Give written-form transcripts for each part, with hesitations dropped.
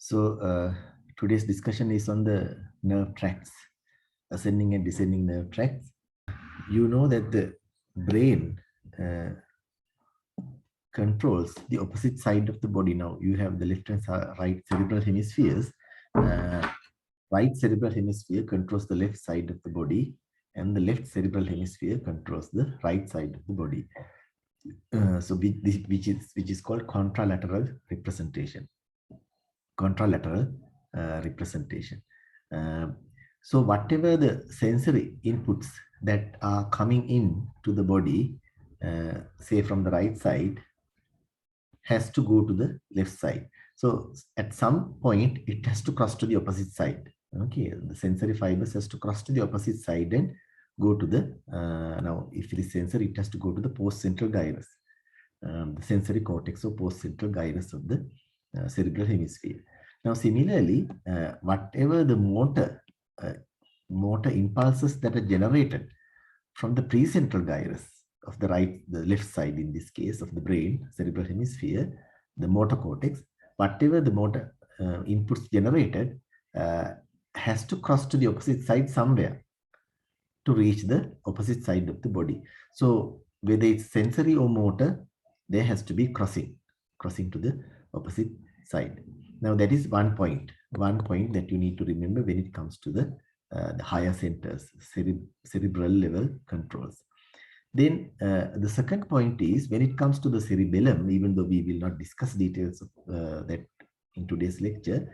Today's discussion is on the nerve tracts, ascending and descending nerve tracts. You know that the brain controls the opposite side of the body. Now you have the left and right cerebral hemispheres. Right cerebral hemisphere controls the left side of the body, and the left cerebral hemisphere controls the right side of the body. Which is called contralateral representation. Contralateral representation. So whatever the sensory inputs that are coming in to the body, say from the right side, has to go to the left side. So at some point, it has to cross to the opposite side. Okay, the sensory fibers has to cross to the opposite side and go to the, now if it is sensory, it has to go to the postcentral gyrus, the sensory cortex or postcentral gyrus of the cerebral hemisphere. Now, similarly, whatever the motor impulses that are generated from the precentral gyrus of the left side, in this case of the brain, cerebral hemisphere, the motor cortex, whatever the motor inputs generated has to cross to the opposite side somewhere to reach the opposite side of the body. So whether it's sensory or motor, there has to be crossing to the opposite side. Now that is one point that you need to remember when it comes to the higher centers, cerebral level controls. Then the second point is when it comes to the cerebellum, even though we will not discuss details of that in today's lecture,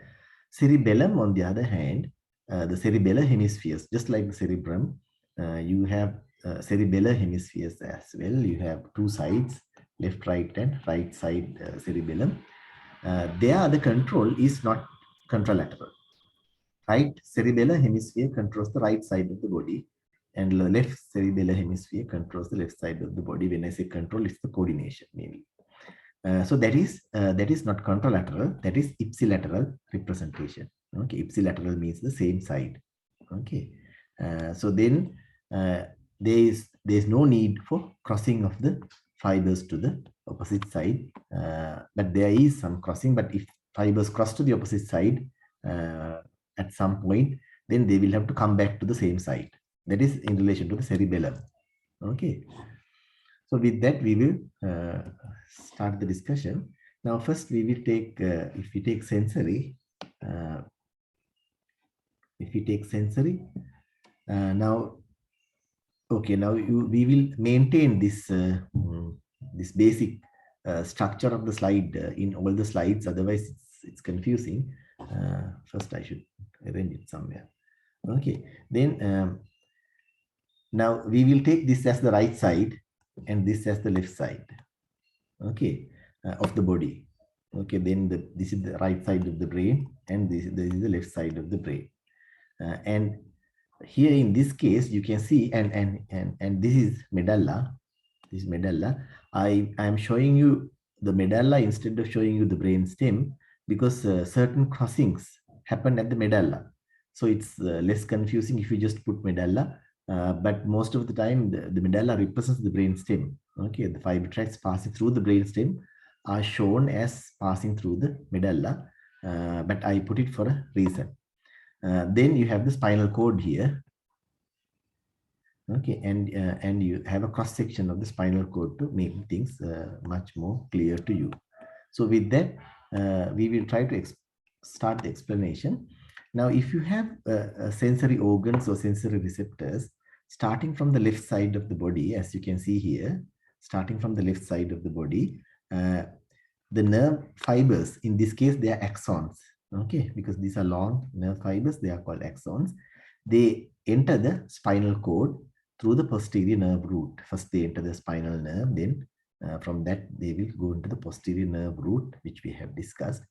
cerebellum on the other hand, the cerebellar hemispheres, just like the cerebrum, you have cerebellar hemispheres as well. You have two sides, left, right, and right side cerebellum. There the control is not contralateral. Right cerebellar hemisphere controls the right side of the body, and the left cerebellar hemisphere controls the left side of the body. When I say control, it's the coordination mainly. So that is not contralateral, that is ipsilateral representation. Okay, ipsilateral means the same side. Okay, so then there is no need for crossing of the fibers to the opposite side, but there is some crossing. But if fibers cross to the opposite side at some point, then they will have to come back to the same side. That is in relation to the cerebellum. Okay. So with that, we will start the discussion. Now, first we will take, if we take sensory, now, okay, now we will maintain this this basic structure of the slide in all the slides. Otherwise, it's confusing. First, I should arrange it somewhere. Okay, then now we will take this as the right side and this as the left side. Okay, of the body. Okay, then this is the right side of the brain, and this is the left side of the brain. And here in this case, you can see, and this is medulla. This is medulla. I am showing you the medulla instead of showing you the brain stem, because certain crossings happen at the medulla. So it's less confusing if you just put medulla. But most of the time, the medulla represents the brain stem. Okay, the fiber tracts passing through the brain stem are shown as passing through the medulla, but I put it for a reason. Then you have the spinal cord here. Okay, and you have a cross section of the spinal cord to make things much more clear to you. So with that, we will try to start the explanation. Now, if you have sensory organs or sensory receptors starting from the left side of the body, as you can see here, starting from the left side of the body, the nerve fibers, in this case, they are axons. Okay, because these are long nerve fibers, they are called axons. They enter the spinal cord through the posterior nerve root. First, they enter the spinal nerve, then from that, they will go into the posterior nerve root, which we have discussed.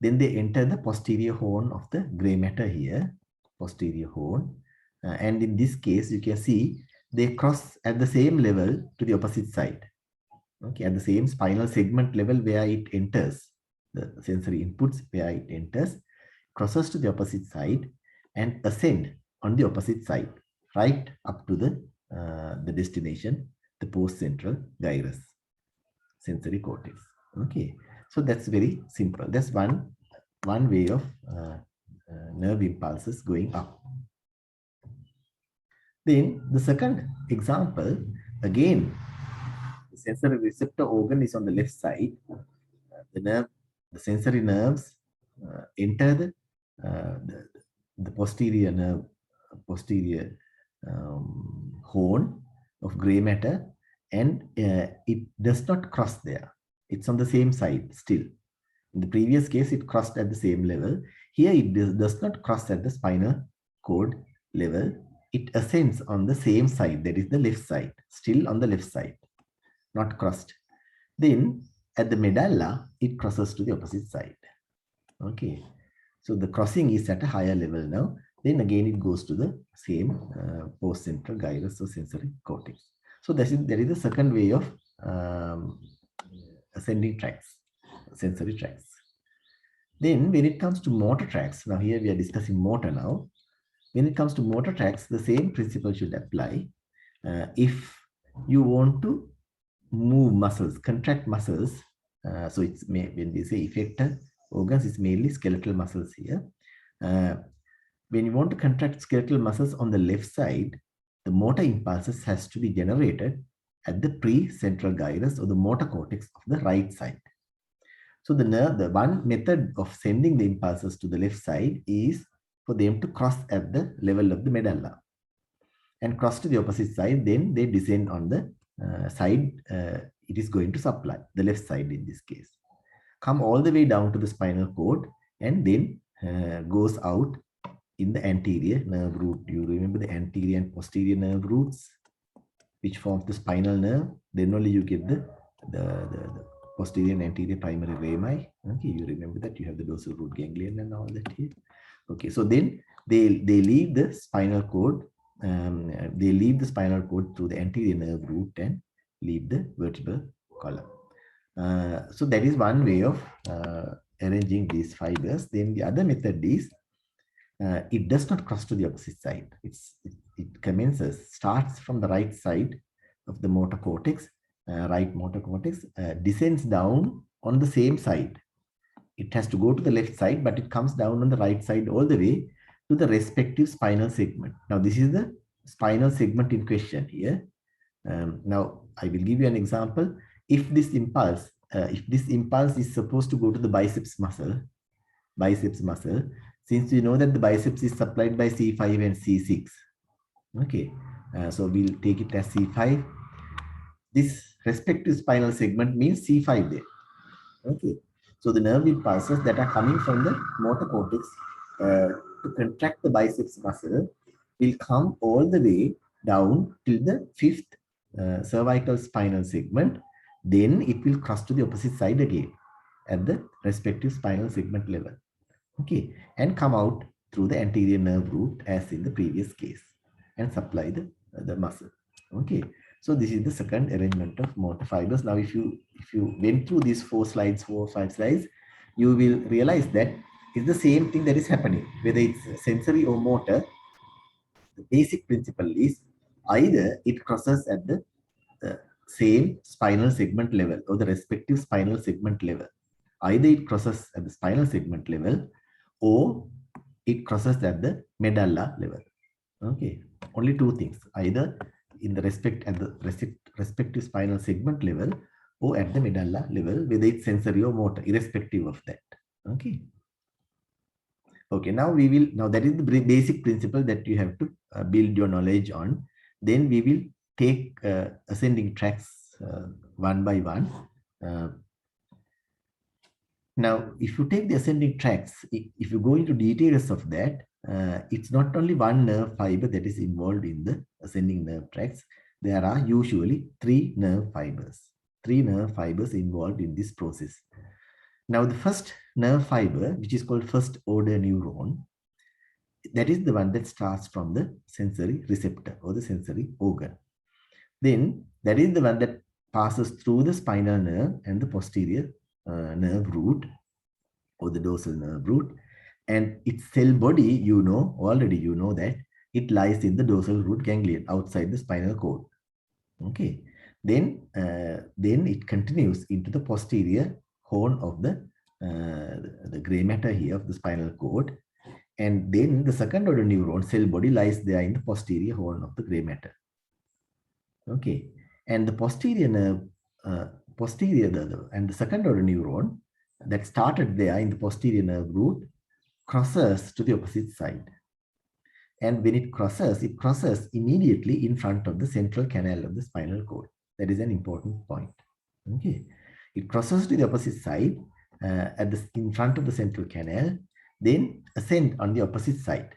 Then they enter the posterior horn of the gray matter here, posterior horn. And in this case, you can see they cross at the same level to the opposite side. Okay, at the same spinal segment level where it enters, the sensory inputs where it enters, crosses to the opposite side and ascend on the opposite side, right up to the destination, the postcentral gyrus, sensory cortex. Okay, so that's very simple. That's one one way of nerve impulses going up. Then the second example, again, the sensory receptor organ is on the left side. The sensory nerves enter the posterior nerve, posterior horn of gray matter, and it does not cross there. It's on the same side still. In the previous case, it crossed at the same level. Here, it does not cross at the spinal cord level. It ascends on the same side, that is the left side, still on the left side, not crossed. Then at the medulla, it crosses to the opposite side. Okay, so the crossing is at a higher level now. Then again, it goes to the same post-central gyrus or sensory cortex. So there is the second way of ascending tracts, sensory tracts. Then when it comes to motor tracts, now here we are discussing motor now. When it comes to motor tracts, the same principle should apply. If you want to move muscles, contract muscles, so it's when we say effector organs, it's mainly skeletal muscles here. When you want to contract skeletal muscles on the left side, the motor impulses has to be generated at the pre-central gyrus or the motor cortex of the right side. So the one method of sending the impulses to the left side is for them to cross at the level of the medulla and cross to the opposite side. Then they descend on the side it is going to supply, the left side in this case. Come all the way down to the spinal cord and then goes out in the anterior nerve root. You remember the anterior and posterior nerve roots, which forms the spinal nerve. Then only you get the posterior and anterior primary rami. Okay, you remember that you have the dorsal root ganglion and all that here. Okay, so then they leave the spinal cord. They leave the spinal cord through the anterior nerve root and leave the vertebral column. So that is one way of arranging these fibers. Then the other method is it does not cross to the opposite side. It starts from the right side of the motor cortex, right motor cortex, descends down on the same side. It has to go to the left side, but it comes down on the right side all the way to the respective spinal segment. Now, this is the spinal segment in question here. Now, I will give you an example. If this impulse is supposed to go to the biceps muscle, since you know that the biceps is supplied by C5 and C6. Okay, so we'll take it as C5. This respective spinal segment means C5 there. Okay, so the nerve impulses that are coming from the motor cortex to contract the biceps muscle will come all the way down till the fifth cervical spinal segment. Then it will cross to the opposite side again at the respective spinal segment level. Okay, and come out through the anterior nerve root as in the previous case and supply the muscle. Okay, so this is the second arrangement of motor fibers. Now, if you went through these 4 or 5 slides, you will realize that it's the same thing that is happening, whether it's sensory or motor. The basic principle is either it crosses at the same spinal segment level or the respective spinal segment level. Either it crosses at the spinal segment level or it crosses at the medulla level. Okay, only two things, either in the respective spinal segment level or at the medulla level, whether it's sensory or motor, irrespective of that. Okay. Okay, now that is the basic principle that you have to build your knowledge on. Then we will take ascending tracts one by one. Now, if you take the ascending tracts, if you go into details of that, it's not only one nerve fiber that is involved in the ascending nerve tracts. There are usually 3 nerve fibers. 3 nerve fibers involved in this process. Now, the first nerve fiber, which is called first order neuron, that is the one that starts from the sensory receptor or the sensory organ. Then that is the one that passes through the spinal nerve and the posterior nerve root or the dorsal nerve root, and its cell body, already you know that it lies in the dorsal root ganglion outside the spinal cord. Okay, then it continues into the posterior horn of the the gray matter here of the spinal cord. And then the second order neuron cell body lies there in the posterior horn of the gray matter. Okay. And the posterior nerve, and the second order neuron that started there in the posterior nerve root crosses to the opposite side. And when it crosses immediately in front of the central canal of the spinal cord. That is an important point. Okay. It crosses to the opposite side in front of the central canal, then ascend on the opposite side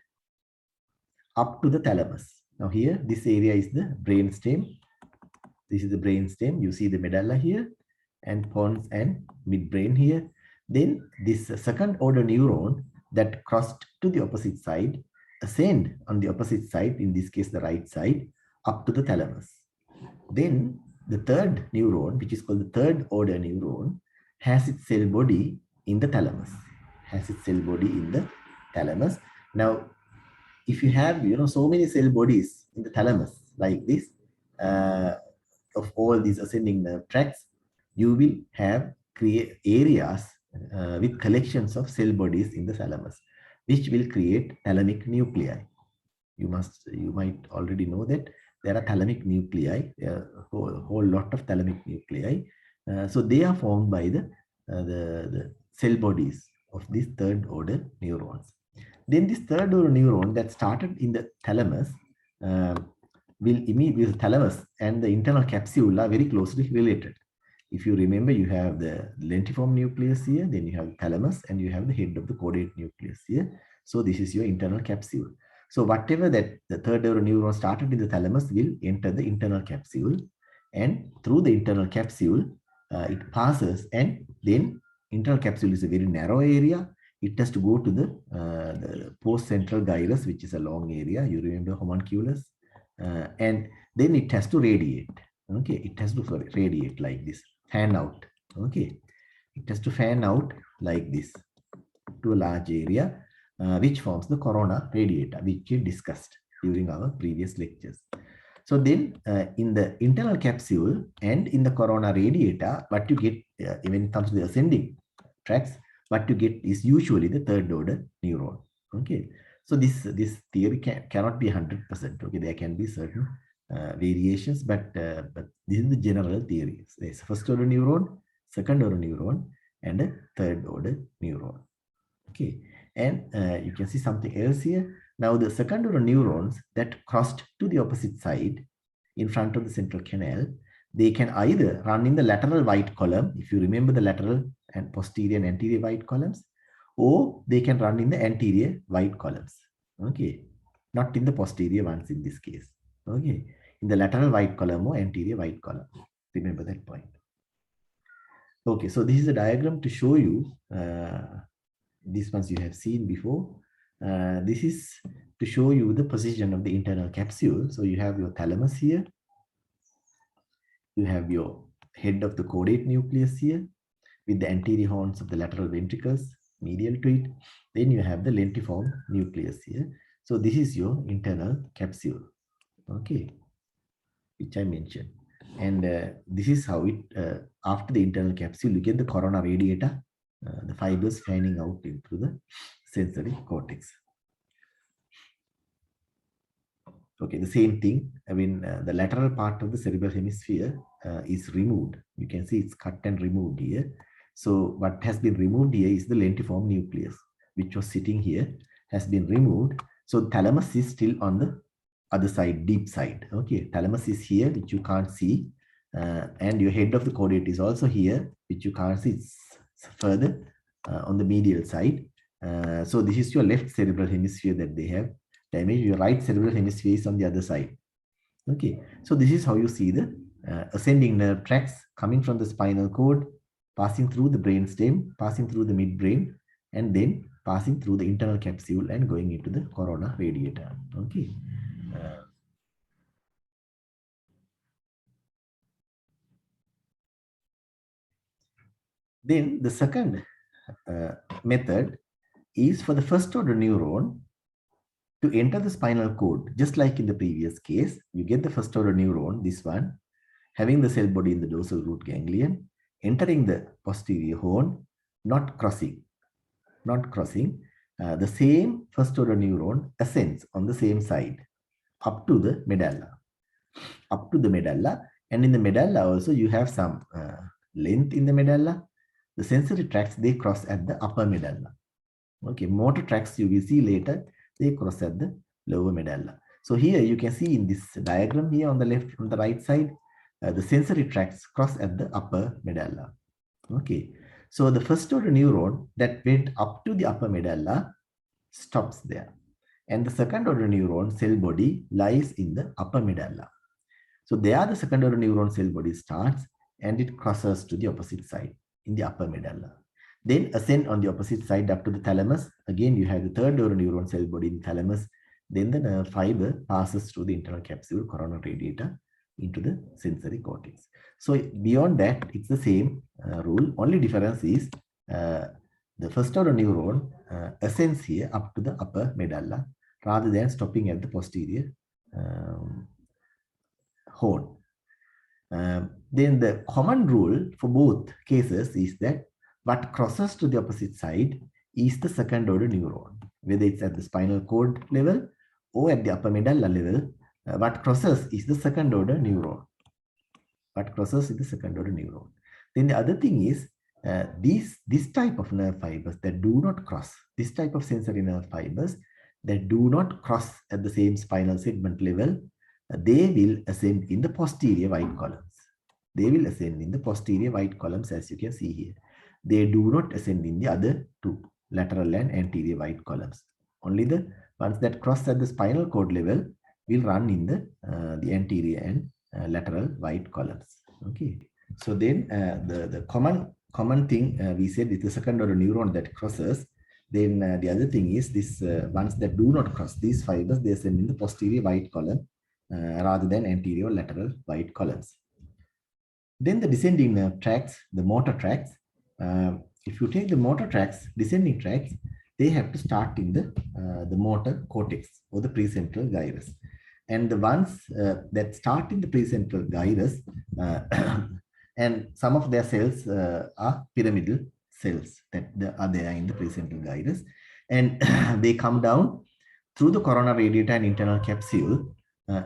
up to the thalamus. Now here, this area is the brain stem. This is the brain stem. You see the medulla here and pons and midbrain here. Then this second order neuron that crossed to the opposite side ascend on the opposite side, in this case the right side, up to the thalamus. Then the third neuron, which is called the third order neuron, has its cell body in the thalamus. Now, if you have so many cell bodies in the thalamus like this, of all these ascending nerve tracts, you will have create areas with collections of cell bodies in the thalamus, which will create thalamic nuclei. You might already know that there are thalamic nuclei, a whole lot of thalamic nuclei. So they are formed by the cell bodies of these third order neurons. Then this third order neuron that started in the thalamus the thalamus and the internal capsule are very closely related. If you remember, you have the lentiform nucleus here, then you have thalamus, and you have the head of the caudate nucleus here. So this is your internal capsule. So whatever that the third order neuron started in the thalamus will enter the internal capsule, and through the internal capsule, it passes, and then internal capsule is a very narrow area. It has to go to the post-central gyrus, which is a long area. You remember homunculus, and then it has to radiate. Okay, it has to radiate like this, fan out. Okay, it has to fan out like this to a large area, which forms the corona radiata, which we discussed during our previous lectures. So then in the internal capsule and in the corona radiata, what you get when it comes to the ascending tracts, what you get is usually the third order neuron. Okay, so this theory cannot be 100%. Okay, there can be certain variations, but this is the general theory. There's first order neuron, second order neuron, and a third order neuron. Okay, and you can see something else here. Now the second order neurons that crossed to the opposite side in front of the central canal, they can either run in the lateral white column, if you remember the lateral and posterior and anterior white columns, or they can run in the anterior white columns. Okay, not in the posterior ones in this case. Okay, in the lateral white column or anterior white column. Remember that point. Okay, so this is a diagram to show you. These ones you have seen before. This is to show you the position of the internal capsule. So you have your thalamus here. You have your head of the caudate nucleus here with the anterior horns of the lateral ventricles medial to it. Then you have the lentiform nucleus here. So this is your internal capsule. Okay, which I mentioned. And this is how it, after the internal capsule, you get the corona radiata, the fibers fanning out into the sensory cortex. Okay, the same thing. I mean, the lateral part of the cerebral hemisphere is removed. You can see it's cut and removed here. So what has been removed here is the lentiform nucleus, which was sitting here, has been removed. So thalamus is still on the other side, deep side. Okay, thalamus is here, which you can't see. And your head of the caudate is also here, which you can't see. It's further on the medial side. So this is your left cerebral hemisphere that they have damaged. Your right cerebral hemisphere is on the other side. Okay, so this is how you see the ascending nerve tracts coming from the spinal cord, passing through the brain stem, passing through the midbrain, and then passing through the internal capsule and going into the corona radiata. Okay. Then the second method is for the first order neuron to enter the spinal cord. Just like in the previous case, you get the first order neuron, this one, having the cell body in the dorsal root ganglion, entering the posterior horn, not crossing, the same first order neuron ascends on the same side up to the medulla, and in the medulla also you have some length in the medulla. The sensory tracts, they cross at the upper medulla. Okay, motor tracts you will see later, they cross at the lower medulla. So here you can see in this diagram here on the left, on the right side, the sensory tracts cross at the upper medulla. Okay, so the first order neuron that went up to the upper medulla stops there, and the second order neuron cell body lies in the upper medulla. So there the second order neuron cell body starts and it crosses to the opposite side in the upper medulla. Then ascend on the opposite side up to the thalamus. Again, you have the third order neuron cell body in thalamus. Then the nerve fiber passes through the internal capsule, coronal radiata, into the sensory cortex. So beyond that, it's the same rule. Only difference is the first order neuron ascends here up to the upper medulla rather than stopping at the posterior horn. Then the common rule for both cases is that what crosses to the opposite side is the second order neuron, whether it's at the spinal cord level or at the upper medulla level. What crosses is the second order neuron. Then the other thing is this type of nerve fibers that do not cross, this type of sensory nerve fibers that do not cross at the same spinal segment level, they will ascend in the posterior white columns. As you can see here. They do not ascend in the other two, lateral and anterior white columns. Only the ones that cross at the spinal cord level will run in the anterior and lateral white columns. Okay. So then the common thing we said is the second order neuron that crosses. Then the other thing is this ones that do not cross, these fibers, they ascend in the posterior white column rather than anterior or lateral white columns. Then the descending nerve tracts, the motor tracts. If you take the motor tracts, descending tracts, they have to start in the motor cortex or the precentral gyrus. And the ones that start in the precentral gyrus, and some of their cells are pyramidal cells that are there in the precentral gyrus, and they come down through the coronal radiata and internal capsule,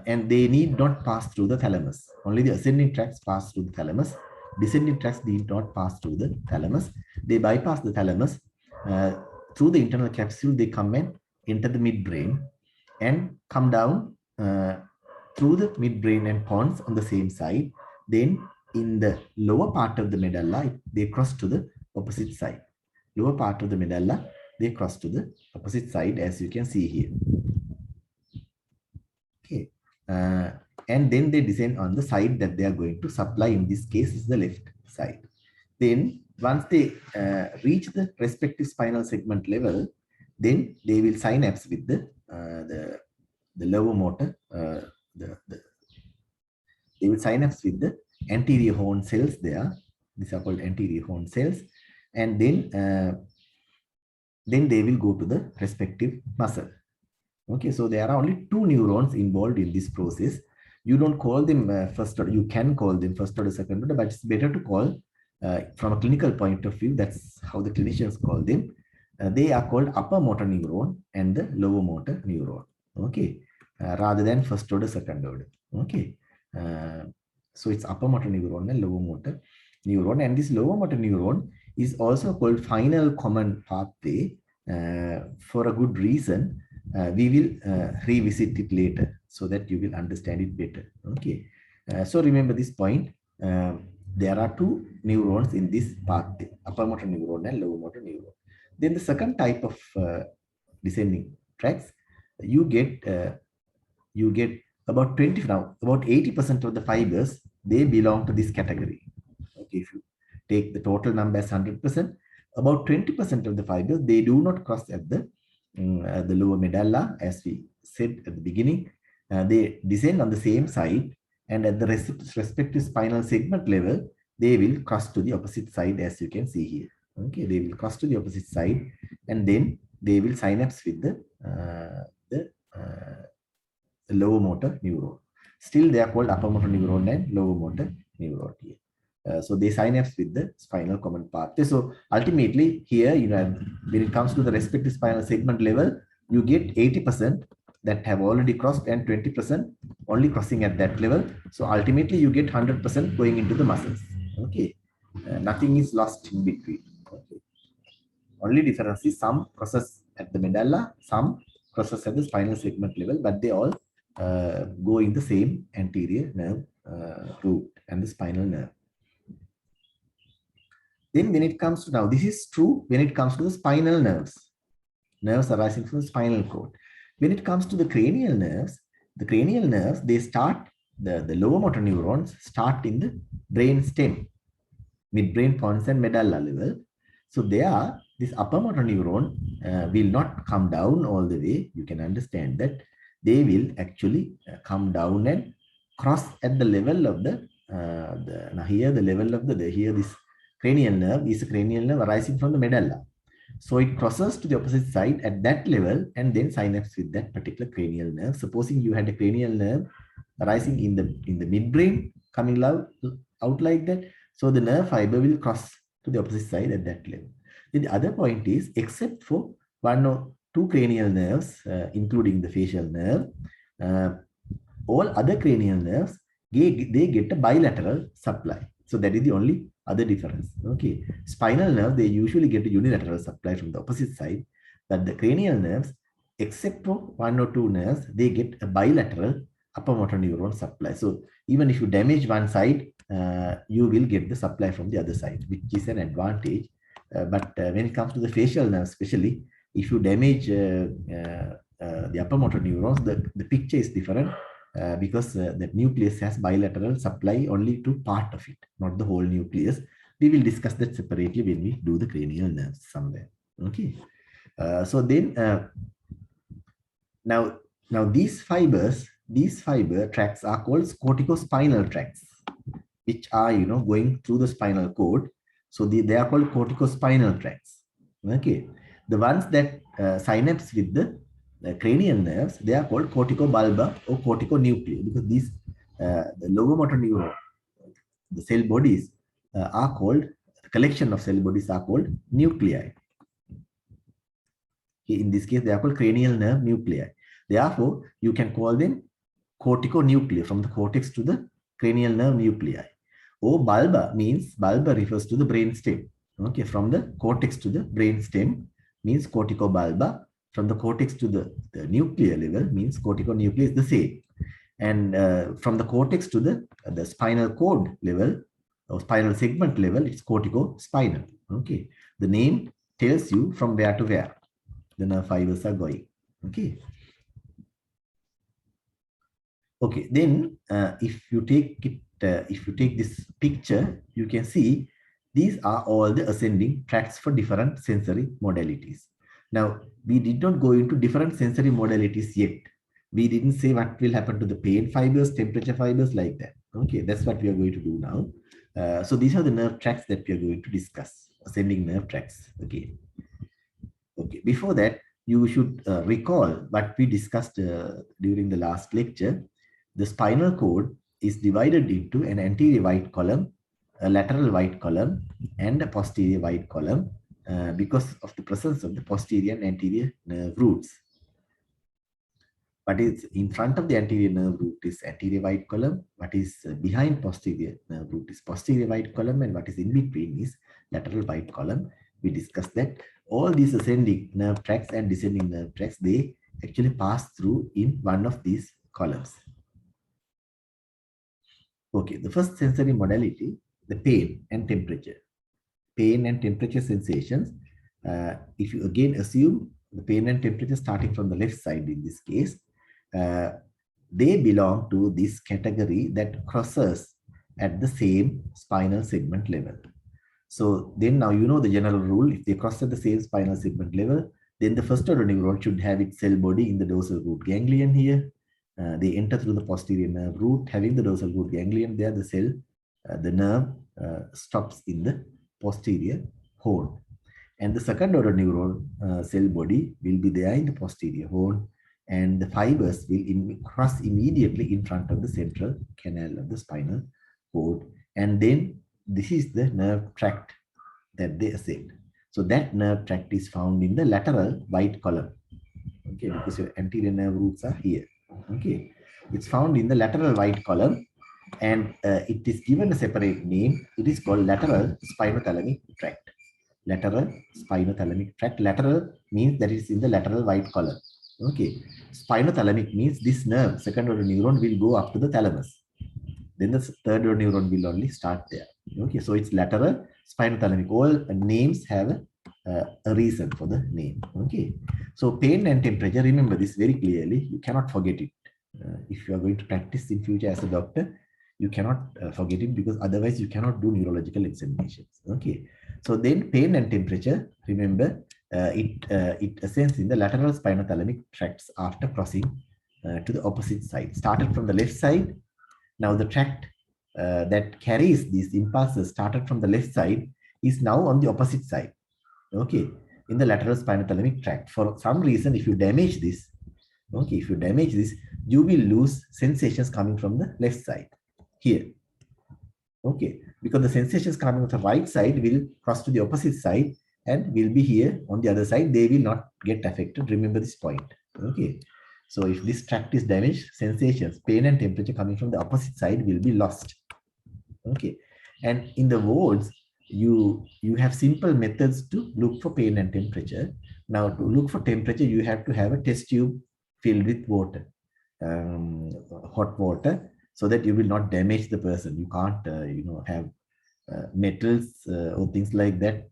and they need not pass through the thalamus. Only the ascending tracts pass through the thalamus. Descending tracts need not pass through the thalamus. They bypass the thalamus. Through the internal capsule, they come and enter the midbrain and come down through the midbrain and pons on the same side. Then in the lower part of the medulla, they cross to the opposite side. Lower part of the medulla, they cross to the opposite side, as you can see here. Okay. And then they descend on the side that they are going to supply. In this case is the left side. Then once they reach the respective spinal segment level, then they will synapse with the lower motor. They will synapse with the anterior horn cells there. These are called anterior horn cells. And then they will go to the respective muscle. Okay, so there are only two neurons involved in this process. You don't call them first order. You can call them first order, second order, but it's better to call from a clinical point of view. That's how the clinicians call them. They are called upper motor neuron and the lower motor neuron. Okay, rather than first order, second order. Okay, so it's upper motor neuron and lower motor neuron, and this lower motor neuron is also called final common pathway for a good reason. We will revisit it later so that you will understand it better. Okay, so remember this point. There are two neurons in this pathway, upper motor neuron and lower motor neuron. Then the second type of descending tracts, you get about 80% of the fibers, they belong to this category. Okay, if you take the total number as 100%, about 20% of the fibers, they do not cross at the lower medulla, as we said at the beginning. They descend on the same side, and at the respective spinal segment level, they will cross to the opposite side, as you can see here. Okay, they will cross to the opposite side, and then they will synapse with the lower motor neuron. Still, they are called upper motor neuron and lower motor neuron here. So they synapse with the spinal common pathway. So ultimately here, when it comes to the respective spinal segment level, you get 80% that have already crossed and 20% only crossing at that level. So ultimately you get 100% going into the muscles. Okay, nothing is lost in between. Okay. Only difference is some process at the medulla, some process at the spinal segment level, but they all go in the same anterior nerve root and the spinal nerve. Then when it comes to, now this is true when it comes to the spinal nerves arising from the spinal cord. When it comes to the cranial nerves, they start, the lower motor neurons start in the brain stem, midbrain, pons and medulla level. So there, this upper motor neuron will not come down all the way. You can understand that they will actually come down and cross at the level of now here the level of here this cranial nerve is a cranial nerve arising from the medulla. So it crosses to the opposite side at that level and then synapse with that particular cranial nerve. Supposing you had a cranial nerve arising in the midbrain coming out like that, so the nerve fiber will cross to the opposite side at that level. Then the other point is, except for one or two cranial nerves, including the facial nerve, all other cranial nerves, they get a bilateral supply. So that is the only other difference. Okay, spinal nerve, they usually get a unilateral supply from the opposite side, but the cranial nerves, except for one or two nerves, they get a bilateral upper motor neuron supply. So even if you damage one side, you will get the supply from the other side, which is an advantage. But when it comes to the facial nerve, especially if you damage the upper motor neurons, the picture is different. Because the nucleus has bilateral supply only to part of it, not the whole nucleus. We will discuss that separately when we do the cranial nerves somewhere. Okay. So then now these fiber tracts are called corticospinal tracts, which are going through the spinal cord. So they are called corticospinal tracts. Okay. The ones that synapse with the cranial nerves, they are called corticobulbar or corticonuclei, because these the lower motor neuron, the cell bodies are called, the collection of cell bodies are called nuclei. In this case, they are called cranial nerve nuclei. Therefore, you can call them corticonuclei, from the cortex to the cranial nerve nuclei. Or bulbar means, bulbar refers to the brain stem. Okay, from the cortex to the brain stem means corticobulbar. From the cortex to the nuclear level means corticonuclei is the same. And from the cortex to the spinal cord level or spinal segment level, it's corticospinal. Okay. The name tells you from where to where the nerve fibers are going. Okay. Okay. Then if you take it, if you take this picture, you can see these are all the ascending tracts for different sensory modalities. Now, we did not go into different sensory modalities yet. We didn't say what will happen to the pain fibers, temperature fibers, like that. Okay, that's what we are going to do now. So these are the nerve tracts that we are going to discuss, ascending nerve tracts. Okay. Okay. Before that, you should recall what we discussed during the last lecture. The spinal cord is divided into an anterior white column, a lateral white column, and a posterior white column. Because of the presence of the posterior and anterior nerve roots. What is in front of the anterior nerve root is anterior white column. What is behind posterior nerve root is posterior white column, and what is in between is lateral white column. We discussed that all these ascending nerve tracts and descending nerve tracts, they actually pass through in one of these columns. Okay, the first sensory modality, the pain and temperature. Pain and temperature sensations. If you again assume the pain and temperature starting from the left side in this case, they belong to this category that crosses at the same spinal segment level. So then now you know the general rule, if they cross at the same spinal segment level, then the first order neuron should have its cell body in the dorsal root ganglion here. They enter through the posterior nerve root, having the dorsal root ganglion there, the cell, the nerve stops in the posterior horn, and the second order neuron cell body will be there in the posterior horn, and the fibers will cross immediately in front of the central canal of the spinal cord, and then this is the nerve tract that they ascend. So that nerve tract is found in the lateral white column. Okay, because your anterior nerve roots are here. Okay, it's found in the lateral white column, and it is given a separate name. It is called lateral spinothalamic tract. Lateral spinothalamic tract. Lateral means that it's in the lateral white column. Okay, spinothalamic means this nerve, second order neuron, will go up to the thalamus. Then the third order neuron will only start there. Okay, so it's lateral spinothalamic. All names have a reason for the name. Okay, so pain and temperature, remember this very clearly. You cannot forget it. If you are going to practice in future as a doctor, you cannot forget it, because otherwise you cannot do neurological examinations. Okay, so then pain and temperature, remember, it ascends in the lateral spinothalamic tracts after crossing to the opposite side. Started from the left side. Now the tract that carries these impulses started from the left side is now on the opposite side. Okay, in the lateral spinothalamic tract. For some reason, if you damage this, okay, if you damage this, you will lose sensations coming from the left side here. Okay, because the sensations coming from the right side will cross to the opposite side and will be here on the other side. They will not get affected. Remember this point. Okay, so if this tract is damaged, sensations, pain and temperature coming from the opposite side will be lost. Okay, and in the wards, you have simple methods to look for pain and temperature. Now, to look for temperature, you have to have a test tube filled with water, hot water, so that you will not damage the person. You can't, have metals or things like that,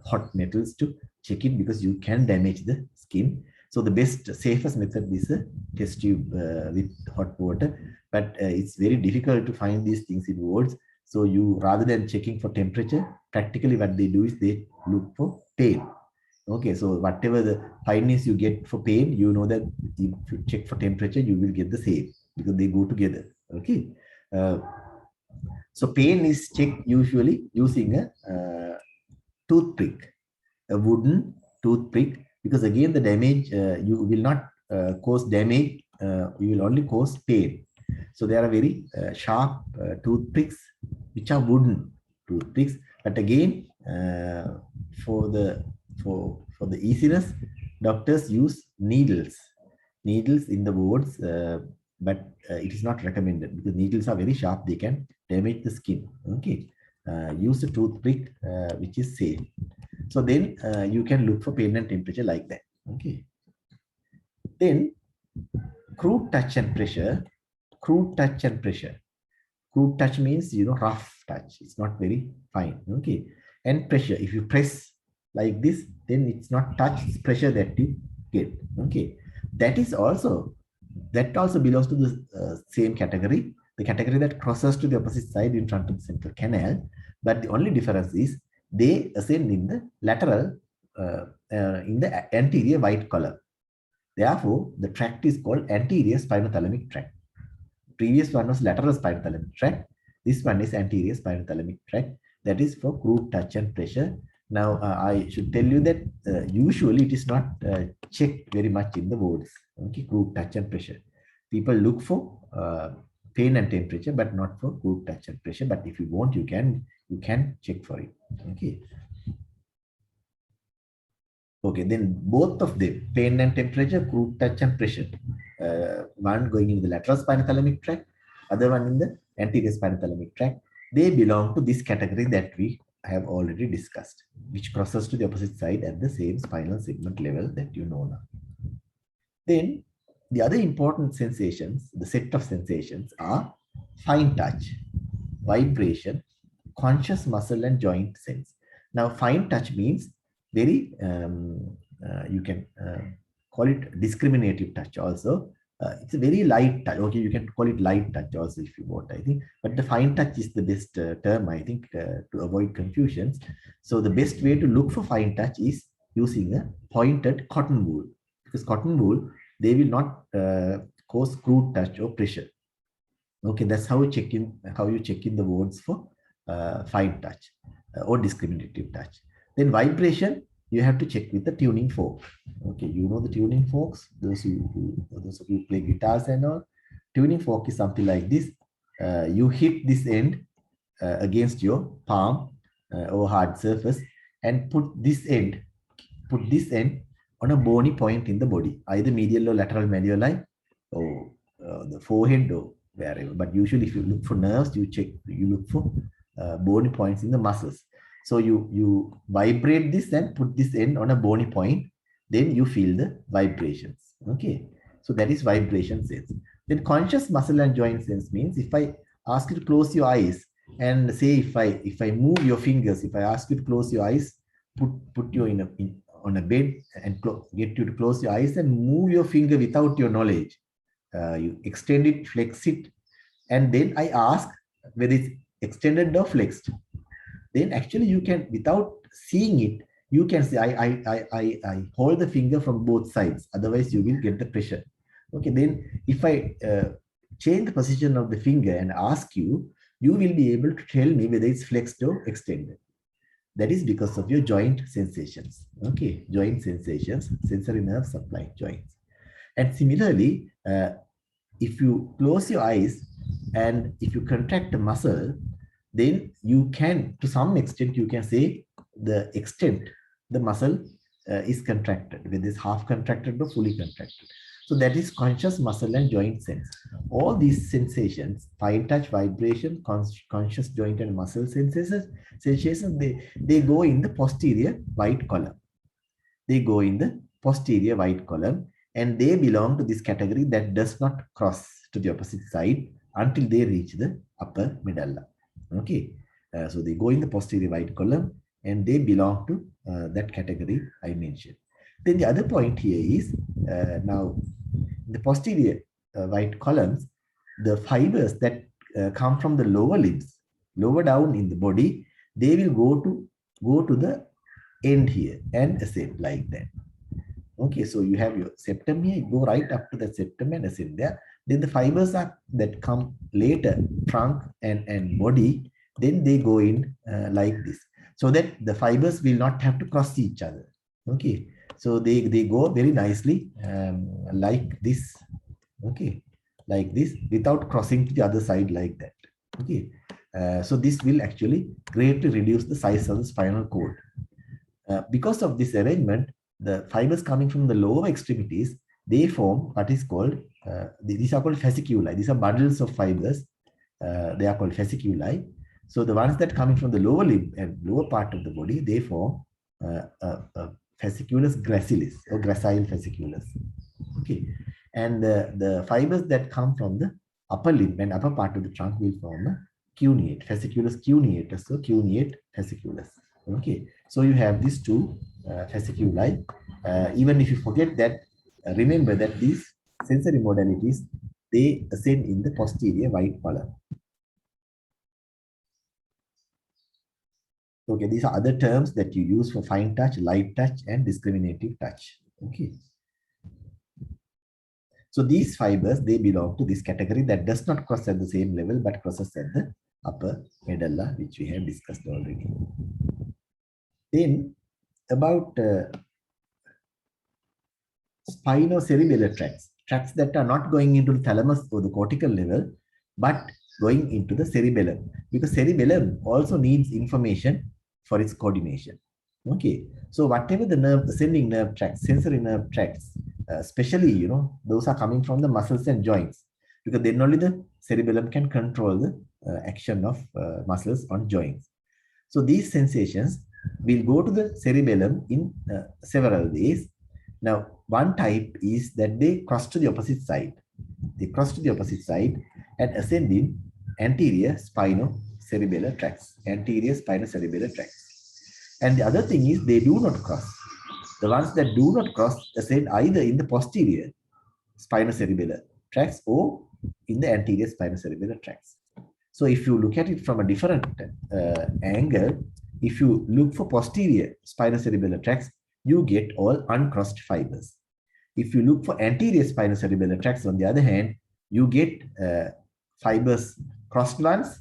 hot metals to check it, because you can damage the skin. So the best, safest method is a test tube with hot water, but it's very difficult to find these things in wards. So you, rather than checking for temperature, practically what they do is they look for pain. Okay, so whatever the findings you get for pain, you know that if you check for temperature, you will get the same, because they go together. Okay, so pain is checked usually using a toothpick, a wooden toothpick, because again the damage, you will not cause damage, you will only cause pain. So there are very sharp toothpicks which are wooden toothpicks, but again for the easiness, doctors use needles in the wards, but it is not recommended, because needles are very sharp, they can damage the skin. Okay, use a toothpick which is safe. So then you can look for pain and temperature like that. Okay, then crude touch and pressure. Crude touch and pressure. Crude touch means, rough touch. It's not very fine. Okay, and pressure, if you press like this, then it's not touch, it's pressure that you get. Okay, that also belongs to the same category, the category that crosses to the opposite side in front of the central canal. But the only difference is they ascend in the lateral, in the anterior white column. Therefore, the tract is called anterior spinothalamic tract. Previous one was lateral spinothalamic tract. This one is anterior spinothalamic tract. That is for crude touch and pressure. Now, I should tell you that usually it is not checked very much in the wards. Okay, crude touch and pressure. People look for pain and temperature, but not for crude touch and pressure. But if you want, you can check for it. Okay. Okay, then both of them, pain and temperature, crude touch and pressure. One going in the lateral spinothalamic tract, other one in the anterior spinothalamic tract. They belong to this category that we have already discussed, which crosses to the opposite side at the same spinal segment level that you know now. Then the other important sensations, the set of sensations, are fine touch, vibration, conscious muscle and joint sense. Now, fine touch means very, you can call it discriminative touch also. It's a very light touch. Okay, you can call it light touch also if you want, I think. But the fine touch is the best term, I think, to avoid confusions. So the best way to look for fine touch is using a pointed cotton wool, because cotton wool, they will not cause crude touch or pressure. Okay, that's how you check in the wards for fine touch or discriminative touch. Then vibration, you have to check with the tuning fork. Okay, you know the tuning forks, those of you who play guitars and all. Tuning fork is something like this. You hit this end against your palm or hard surface and put this end on a bony point in the body, either medial or lateral malleoli or the forehead or wherever. But usually if you look for nerves, you look for bony points in the muscles. So you vibrate this and put this end on a bony point, then you feel the vibrations. Okay, so that is vibration sense. Then conscious muscle and joint sense means if I ask you to close your eyes and say if I move your fingers, if I ask you to close your eyes, put you on a bed and get you to close your eyes and move your finger without your knowledge. You extend it, flex it, and then I ask whether it's extended or flexed. Then actually you can, without seeing it, you can say, I hold the finger from both sides. Otherwise, you will get the pressure. Okay, then if I change the position of the finger and ask you, you will be able to tell me whether it's flexed or extended. That is because of your joint sensations. Okay, joint sensations, sensory nerve supply, joints. And similarly, if you close your eyes and if you contract a muscle, then you can, to some extent, you can say the extent the muscle is contracted, whether it's half contracted or fully contracted. So that is conscious muscle and joint sense. All these sensations, fine touch, vibration, conscious joint and muscle sensations, they go in the posterior white column. They go in the posterior white column, and they belong to this category that does not cross to the opposite side until they reach the upper medulla. Okay, so they go in the posterior white column and they belong to that category I mentioned. Then the other point here is now the posterior white columns, the fibers that come from the lower limbs, lower down in the body, they will go to the end here and ascend like that. Okay, so you have your septum here, go right up to the septum and ascend there. Then the fibers that come later, trunk and body, then they go in like this, so that the fibers will not have to cross each other. Okay, so they go very nicely like this. Okay, like this without crossing to the other side like that. Okay, so this will actually greatly reduce the size of the spinal cord. Because of this arrangement, the fibers coming from the lower extremities, they form what is called, these are called fasciculi. These are bundles of fibers. They are called fasciculi. So the ones that coming from the lower limb and lower part of the body, they form fasciculus gracilis or gracile fasciculus. Okay, and the fibers that come from the upper limb and upper part of the trunk will form a cuneate, fasciculus cuneatus, so cuneate fasciculus. Okay, so you have these two fasciculi. Even if you forget that, remember that these sensory modalities, they ascend in the posterior white column. Okay, these are other terms that you use for fine touch, light touch, and discriminative touch. Okay. So these fibers, they belong to this category that does not cross at the same level, but crosses at the upper medulla, which we have discussed already. Then about spinocerebellar tracts that are not going into the thalamus or the cortical level, but going into the cerebellum, because cerebellum also needs information for its coordination. Okay, so whatever the nerve, ascending nerve tracts, sensory nerve tracts, especially, those are coming from the muscles and joints, because then only the cerebellum can control the action of muscles on joints. So these sensations will go to the cerebellum in several ways. Now, one type is that they cross to the opposite side. They cross to the opposite side and ascend in anterior spinocerebellar tracts. Anterior spinocerebellar tracts. And the other thing is they do not cross. The ones that do not cross ascend either in the posterior spinocerebellar tracts or in the anterior spinocerebellar tracts. So if you look at it from a different angle, if you look for posterior spinocerebellar tracts, you get all uncrossed fibers. If you look for anterior spinocerebellar tracts, on the other hand, you get fibers, crossed ones,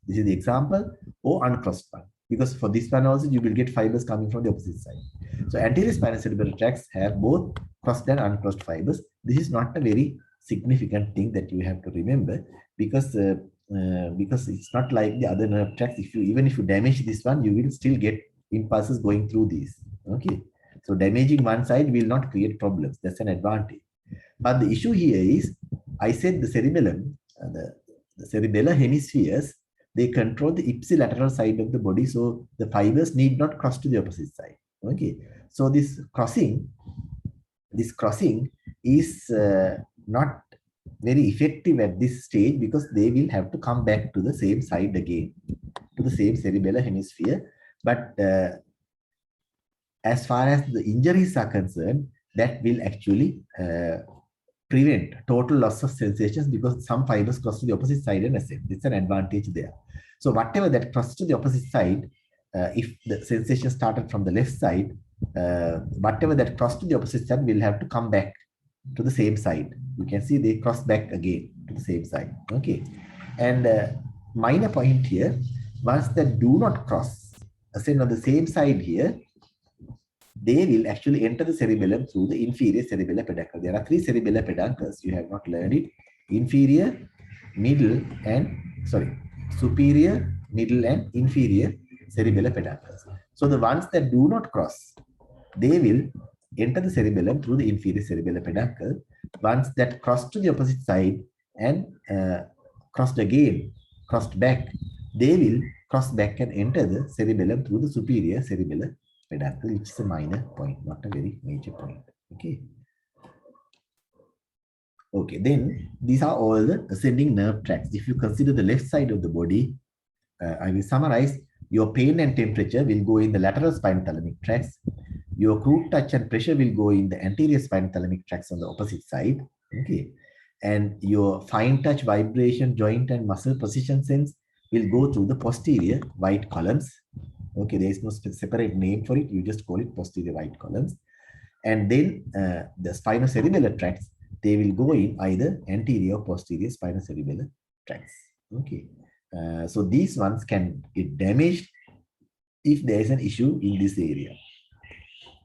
this is the example, or uncrossed one. Because for this one also, you will get fibers coming from the opposite side. So anterior spinocerebellar tracts have both crossed and uncrossed fibers. This is not a very significant thing that you have to remember, because because it's not like the other nerve tracts. Even if you damage this one, you will still get impulses going through these. Okay, so damaging one side will not create problems. That's an advantage. But the issue here is, I said the cerebellum, the cerebellar hemispheres, they control the ipsilateral side of the body, so the fibers need not cross to the opposite side. Okay, so this crossing is not very effective at this stage, because they will have to come back to the same side again, to the same cerebellar hemisphere. But as far as the injuries are concerned, that will actually prevent total loss of sensations, because some fibers cross to the opposite side and ascend. It's an advantage there. So whatever that crosses to the opposite side, if the sensation started from the left side, whatever that crossed to the opposite side will have to come back to the same side. You can see they cross back again to the same side. Okay, and minor point here, ones that do not cross, ascend on the same side here, they will actually enter the cerebellum through the inferior cerebellar peduncle. There are 3 cerebellar peduncles. You have not learned it. Inferior, middle, and superior, middle, and inferior cerebellar peduncles. So the ones that do not cross, they will enter the cerebellum through the inferior cerebellar peduncle. Ones that cross to the opposite side and crossed back, they will cross back and enter the cerebellum through the superior cerebellar peduncle, which is a minor point, not a very major point. Okay. Okay, then these are all the ascending nerve tracts. If you consider the left side of the body, I will summarize. Your pain and temperature will go in the lateral spinothalamic tracts. Your crude touch and pressure will go in the anterior spinothalamic tracts on the opposite side. Okay, and your fine touch, vibration, joint and muscle position sense will go through the posterior white columns. Okay, there is no separate name for it. You just call it posterior white columns. And then the spinocerebellar tracts, they will go in either anterior or posterior spinocerebellar tracts. Okay, so these ones can get damaged if there is an issue in this area.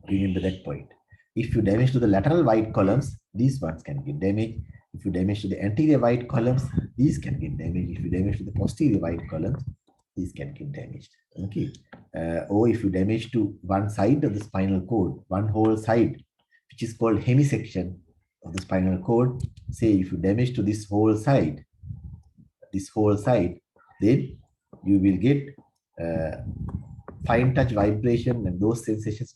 Remember that point. If you damage to the lateral white columns, these ones can get damaged. If you damage to the anterior white columns, these can get damaged. If you damage to the posterior white columns, these can get damaged. Okay, or if you damage to one side of the spinal cord, one whole side, which is called hemisection of the spinal cord. Say if you damage to this whole side, then you will get fine touch, vibration, and those sensations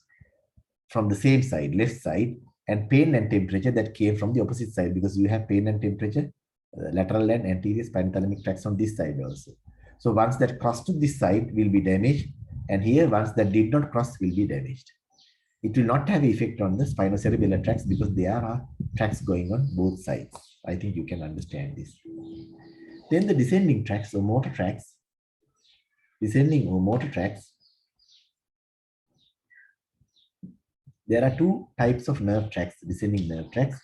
from the same side, left side, and pain and temperature that came from the opposite side, because you have pain and temperature, lateral and anterior spinothalamic tracts on this side also. So ones that cross to this side will be damaged, and here ones that did not cross will be damaged. It will not have effect on the spinocerebellar tracts, because there are tracts going on both sides. I think you can understand this. Then the descending tracts or motor tracts. Descending or motor tracts. There are 2 types of nerve tracts, descending nerve tracts.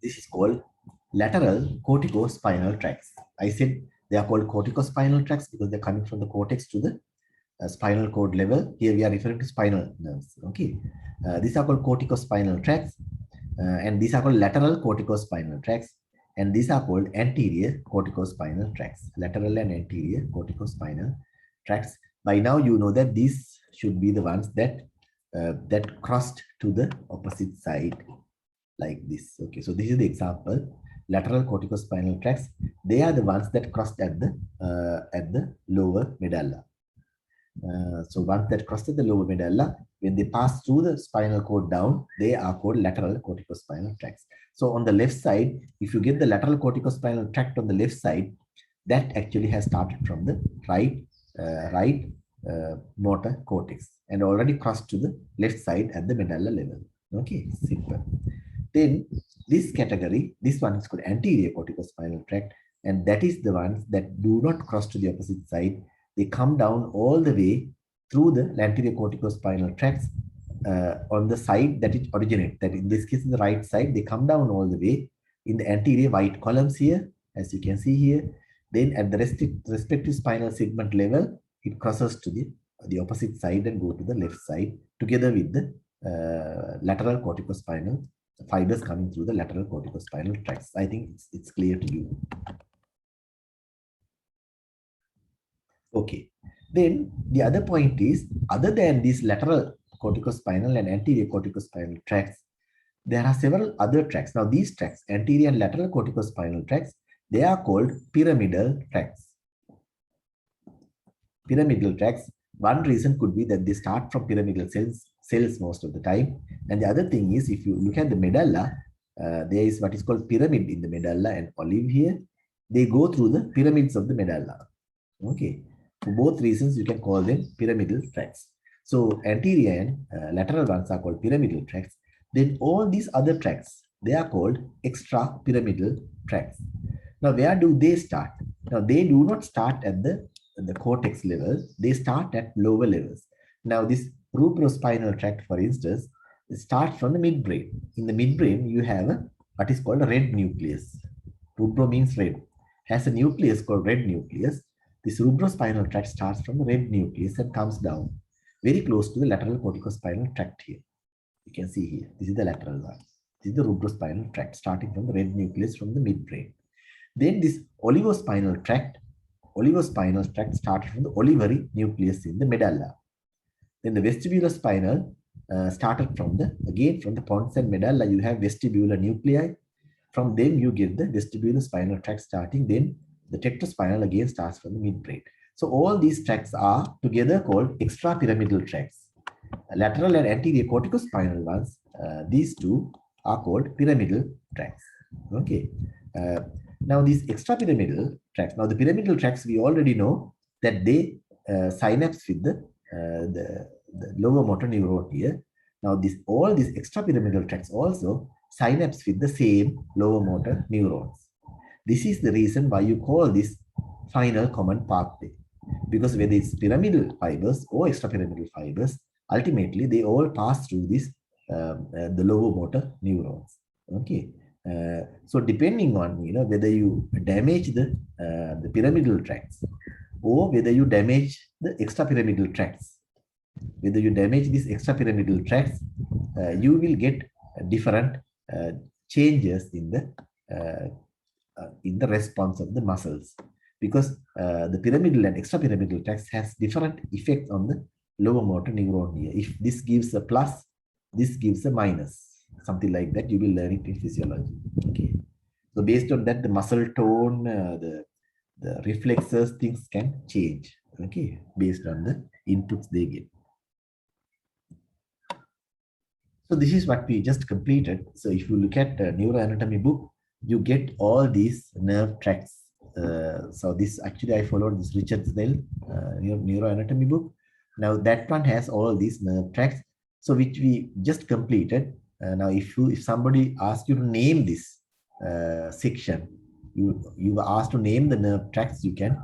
This is called lateral corticospinal tracts. I said they are called corticospinal tracts because they're coming from the cortex to the spinal cord level. Here we are referring to spinal nerves. Okay, these are called corticospinal tracts, and these are called lateral corticospinal tracts, and these are called anterior corticospinal tracts. Lateral and anterior corticospinal tracts. By now you know that these should be the ones that that crossed to the opposite side, like this. Okay, so this is the example. Lateral corticospinal tracts, they are the ones that crossed at the lower medulla. So ones that crossed at the lower medulla, when they pass through the spinal cord down, they are called lateral corticospinal tracts. So on the left side, if you get the lateral corticospinal tract on the left side, that actually has started from the right motor cortex and already crossed to the left side at the medulla level. Okay, simple. Then this category, this one is called anterior corticospinal tract, and that is the ones that do not cross to the opposite side. They come down all the way through the anterior corticospinal tracts on the side that it originates. That in this case, the right side, they come down all the way in the anterior white columns here, as you can see here. Then at the respective spinal segment level, it crosses to the opposite side and go to the left side together with the lateral corticospinal fibers coming through the lateral corticospinal tracts. I think it's clear to you. Okay. Then the other point is, other than these lateral corticospinal and anterior corticospinal tracts, there are several other tracts. Now these tracts, anterior and lateral corticospinal tracts, they are called pyramidal tracts. Pyramidal tracts, one reason could be that they start from pyramidal cells most of the time. And the other thing is, if you look at the medulla, there is what is called pyramid in the medulla and olive here. They go through the pyramids of the medulla. Okay. For both reasons, you can call them pyramidal tracts. So anterior and lateral ones are called pyramidal tracts. Then all these other tracts, they are called extrapyramidal tracts. Now, where do they start? Now, they do not start at the cortex level. They start at lower levels. Now, this rubrospinal tract, for instance, starts from the midbrain. In the midbrain, you have what is called a red nucleus. Rubro means red. Has a nucleus called red nucleus. This rubrospinal tract starts from the red nucleus and comes down very close to the lateral corticospinal tract here. You can see here. This is the lateral one. This is the rubrospinal tract starting from the red nucleus from the midbrain. Then this olivospinal tract starts from the olivary nucleus in the medulla. Then the vestibulospinal started from the pons and medulla. You have vestibular nuclei. From them you get the vestibulospinal tract starting. Then the tectospinal again starts from the midbrain. So all these tracts are together called extrapyramidal tracts. Lateral and anterior corticospinal ones, these two are called pyramidal tracts. Okay. Now these extrapyramidal tracts, now the pyramidal tracts, we already know that they synapse with the lower motor neuron here. Now all these extrapyramidal tracts also synapse with the same lower motor neurons. This is the reason why you call this final common pathway, because whether it's pyramidal fibers or extrapyramidal fibers, ultimately they all pass through this the lower motor neurons. Okay. So depending on whether you damage the pyramidal tracts or whether you damage the extrapyramidal tracts, whether you damage these extrapyramidal tracts, you will get different changes in the response of the muscles, because the pyramidal and extrapyramidal tracts has different effects on the lower motor neuron here. If this gives a plus, this gives a minus. Something like that, you will learn it in physiology. Okay. So based on that, the muscle tone, the reflexes, things can change. Okay, based on the inputs they get. So this is what we just completed. So if you look at the neuroanatomy book, you get all these nerve tracts. So this actually I followed this Richard Snell neuroanatomy book. Now that one has all these nerve tracts. So which we just completed. Now, if somebody asks you to name this section, you were asked to name the nerve tracts, you can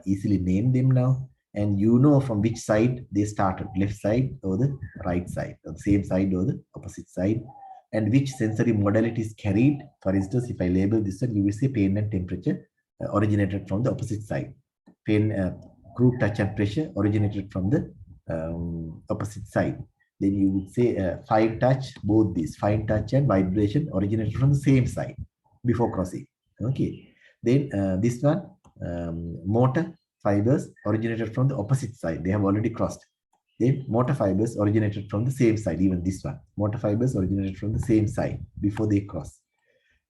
easily name them now, and you know from which side they started, left side or the right side, or the same side or the opposite side, and which sensory modality is carried. For instance, if I label this one, you will say pain and temperature originated from the opposite side. Pain, crude touch and pressure originated from the opposite side. Then you would say fine touch, both these, fine touch and vibration originated from the same side before crossing. Okay. Then this one, motor fibers originated from the opposite side. They have already crossed. Then motor fibers originated from the same side, even this one. Motor fibers originated from the same side before they cross.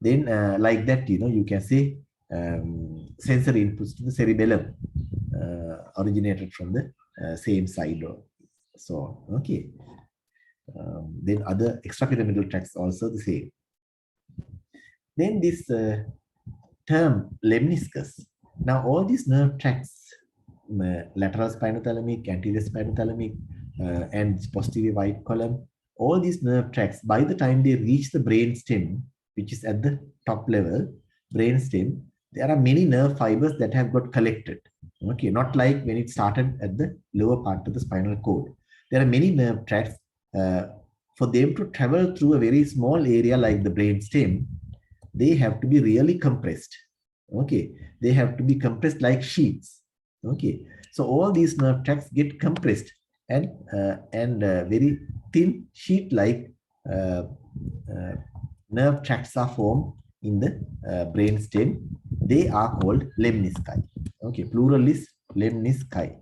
Then like that, you can say sensory inputs to the cerebellum originated from the same side or so. Okay. Then other extrapyramidal tracts also the same. Then this term lemniscus. Now all these nerve tracts, lateral spinothalamic, anterior spinothalamic, and posterior white column, all these nerve tracts, by the time they reach the brain stem, which is at the top level, brain stem, there are many nerve fibers that have got collected. Okay, not like when it started at the lower part of the spinal cord. There are many nerve tracts. For them to travel through a very small area like the brain stem, they have to be really compressed. Okay, they have to be compressed like sheets. Okay, so all these nerve tracts get compressed and very thin sheet-like uh, uh, nerve tracts are formed in the brain stem. They are called lemnisci. Okay, plural is lemnisci.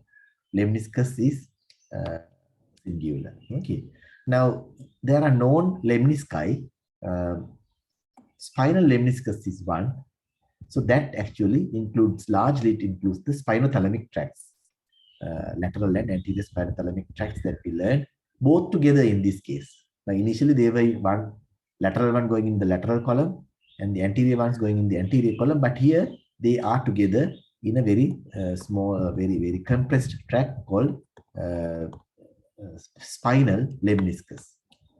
Lemniscus is singular. Okay. Now there are known lemnisci. Uh, Spinal lemniscus is one. So that actually includes, largely it includes the spinothalamic tracts, lateral and anterior spinothalamic tracts that we learned, both together in this case. Now initially they were one lateral one going in the lateral column and the anterior ones going in the anterior column, but here they are together in a very small, very compressed tract called spinal lemniscus.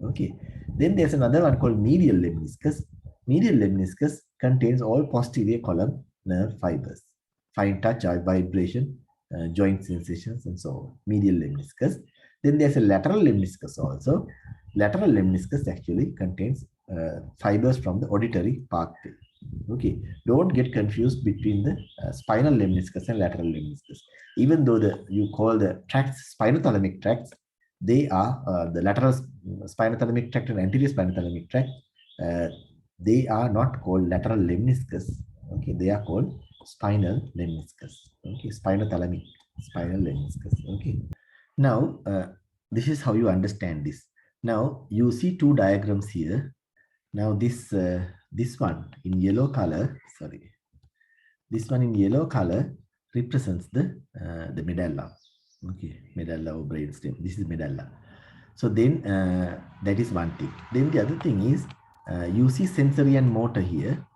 Okay. Then there's another one called medial lemniscus. Medial lemniscus contains all posterior column nerve fibers, fine touch, vibration, joint sensations, and so on. Medial lemniscus. Then there's a lateral lemniscus also. Lateral lemniscus actually contains fibers from the auditory pathway. Okay, don't get confused between the spinal lemniscus and lateral lemniscus. Even though you call the tracts spinothalamic tracts, they are the lateral spinothalamic tract and anterior spinothalamic tract. They are not called lateral lemniscus. Okay, they are called spinal lemniscus. Okay, spinothalamic, spinal lemniscus. Okay. Now, this is how you understand this. Now, you see two diagrams here. Now, this one in yellow color, sorry, this one in yellow color represents the medulla. Okay, medulla or brainstem. This is medulla. So then that is one thing. Then the other thing is you see sensory and motor here.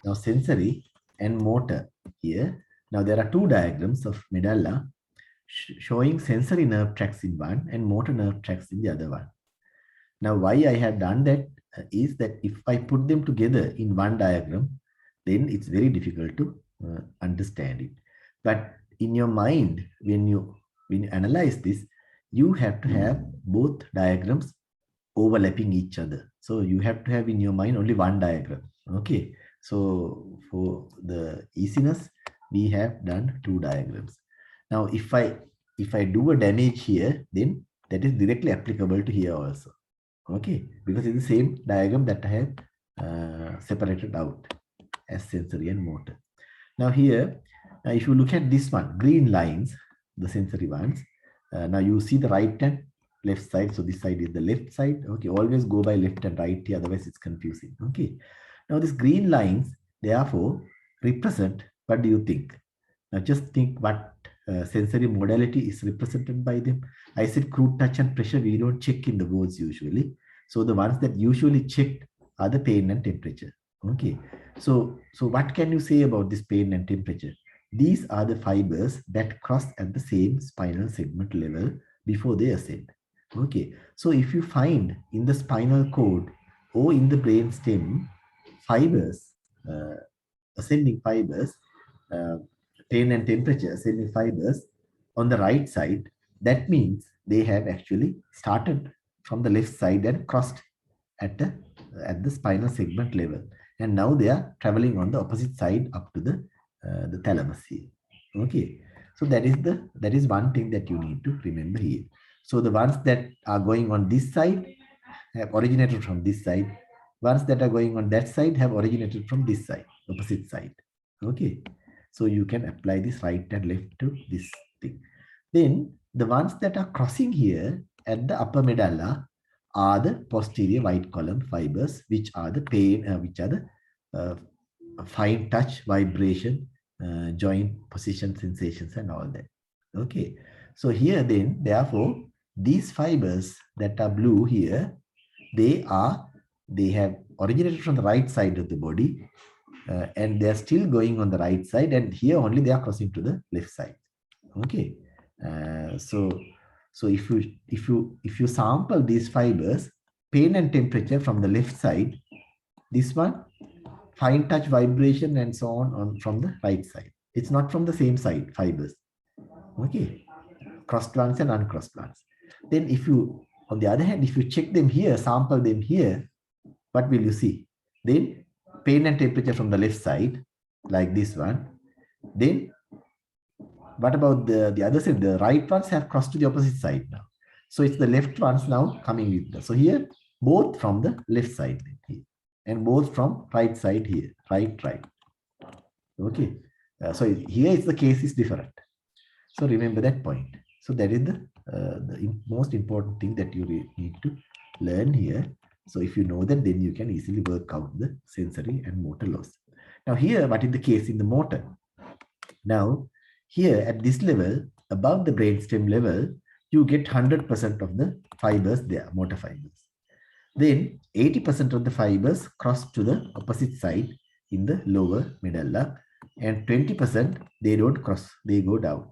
Now sensory and motor here. Now there are two diagrams of medulla showing sensory nerve tracts in one and motor nerve tracts in the other one. Now why I have done that is that if I put them together in one diagram, then it's very difficult to understand it. But in your mind, when you analyze this, you have to have both diagrams overlapping each other. So you have to have in your mind only one diagram. Okay. So for the easiness, we have done two diagrams. Now, if I do a damage here, then that is directly applicable to here also. Okay, because it's the same diagram that I have separated out as sensory and motor. Now here, if you look at this one, green lines, the sensory ones, now you see the right and left side. So this side is the left side. Okay, always go by left and right here, otherwise it's confusing. Okay, now these green lines, therefore, represent, what do you think? Now just think what sensory modality is represented by them. I said crude touch and pressure, we don't check in the boards usually. So the ones that usually checked are the pain and temperature. Okay, so what can you say about this pain and temperature? These are the fibers that cross at the same spinal segment level before they ascend. Okay, so if you find in the spinal cord or in the brain stem fibers, ascending fibers, pain and temperature ascending fibers on the right side, that means they have actually started from the left side and crossed at the spinal segment level, and now they are traveling on the opposite side up to the thalamus here. Okay, so that is one thing that you need to remember here. So the ones that are going on this side have originated from this side. Ones that are going on that side have originated from this side, opposite side. Okay, so you can apply this right and left to this thing. Then the ones that are crossing here at the upper medulla are the posterior white column fibers, which are the pain, which are the fine touch, vibration, joint position sensations, and all that. Okay, so here then, therefore, these fibers that are blue here, they have originated from the right side of the body, and they are still going on the right side, and here only they are crossing to the left side. Okay, so if you sample these fibers, pain and temperature from the left side, this one, fine touch, vibration, and so on from the right side. It's not from the same side fibers. Okay, crossed ones and uncrossed ones. Then if you, on the other hand, if you check them here, sample them here, what will you see? Then pain and temperature from the left side, like this one. Then what about the other side? The right ones have crossed to the opposite side now. So it's the left ones now coming with them. So here both from the left side here, and both from right side here, right. Okay. So here is the case is different. So remember that point. So that is the most important thing that you need to learn here. So if you know that, then you can easily work out the sensory and motor loss. Now here, what is the case in the motor? Now here at this level, above the brainstem level, you get 100% of the fibers there, motor fibers. Then 80% of the fibers cross to the opposite side in the lower medulla, and 20% they don't cross, they go down.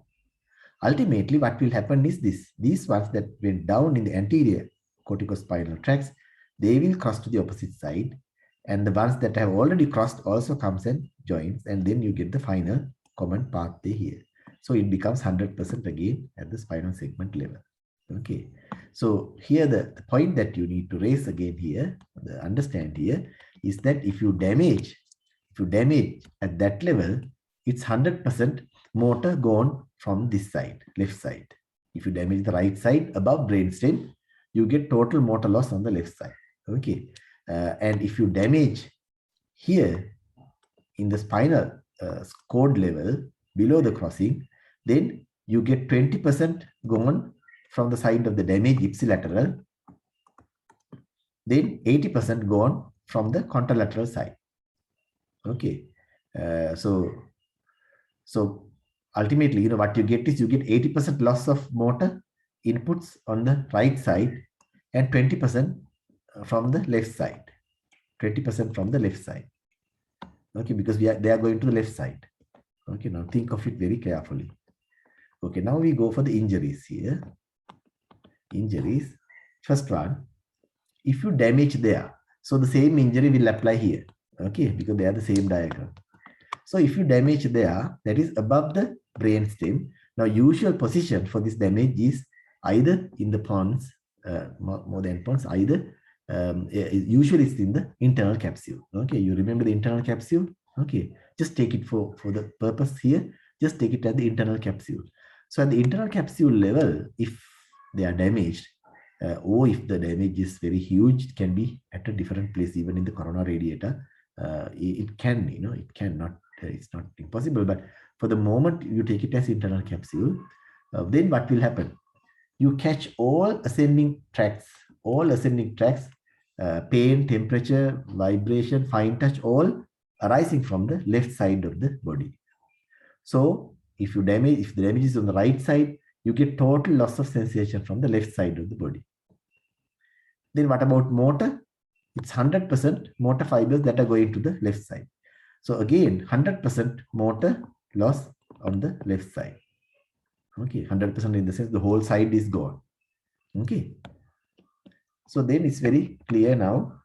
Ultimately, what will happen is this: these ones that went down in the anterior corticospinal tracts, they will cross to the opposite side, and the ones that have already crossed also comes and joins, and then you get the final common pathway here. So it becomes 100% again at the spinal segment level. Okay. So here the point that you need to raise again here, understand here, is that if you damage at that level, it's 100% motor gone from this side, left side. If you damage the right side above brainstem, you get total motor loss on the left side. Okay. And if you damage here in the spinal cord level below the crossing, then you get 20% gone from the side of the damaged ipsilateral, then 80% gone from the contralateral side. Okay. So ultimately, what you get is you get 80% loss of motor inputs on the right side and 20% from the left side. 20% from the left side. Okay, because they are going to the left side. Okay, now think of it very carefully. Okay, now we go for the injuries here. Injuries. First one, if you damage there, so the same injury will apply here. Okay, because they are the same diagram. So if you damage there, that is above the brainstem. Now, usual position for this damage is either in the pons, more than pons, either usually it's in the internal capsule. Okay, you remember the internal capsule? Okay, just take it for the purpose here. Just take it at the internal capsule. So at the internal capsule level, if they are damaged, or if the damage is very huge, it can be at a different place, even in the corona radiator. It can, it cannot, it's not impossible, but for the moment you take it as internal capsule, then what will happen? You catch all ascending tracts, pain, temperature, vibration, fine touch, all arising from the left side of the body. So if the damage is on the right side, you get total loss of sensation from the left side of the body. Then what about motor? It's 100% motor fibers that are going to the left side. So again, 100% motor loss on the left side. Okay, 100% in the sense the whole side is gone. Okay. So then it's very clear now.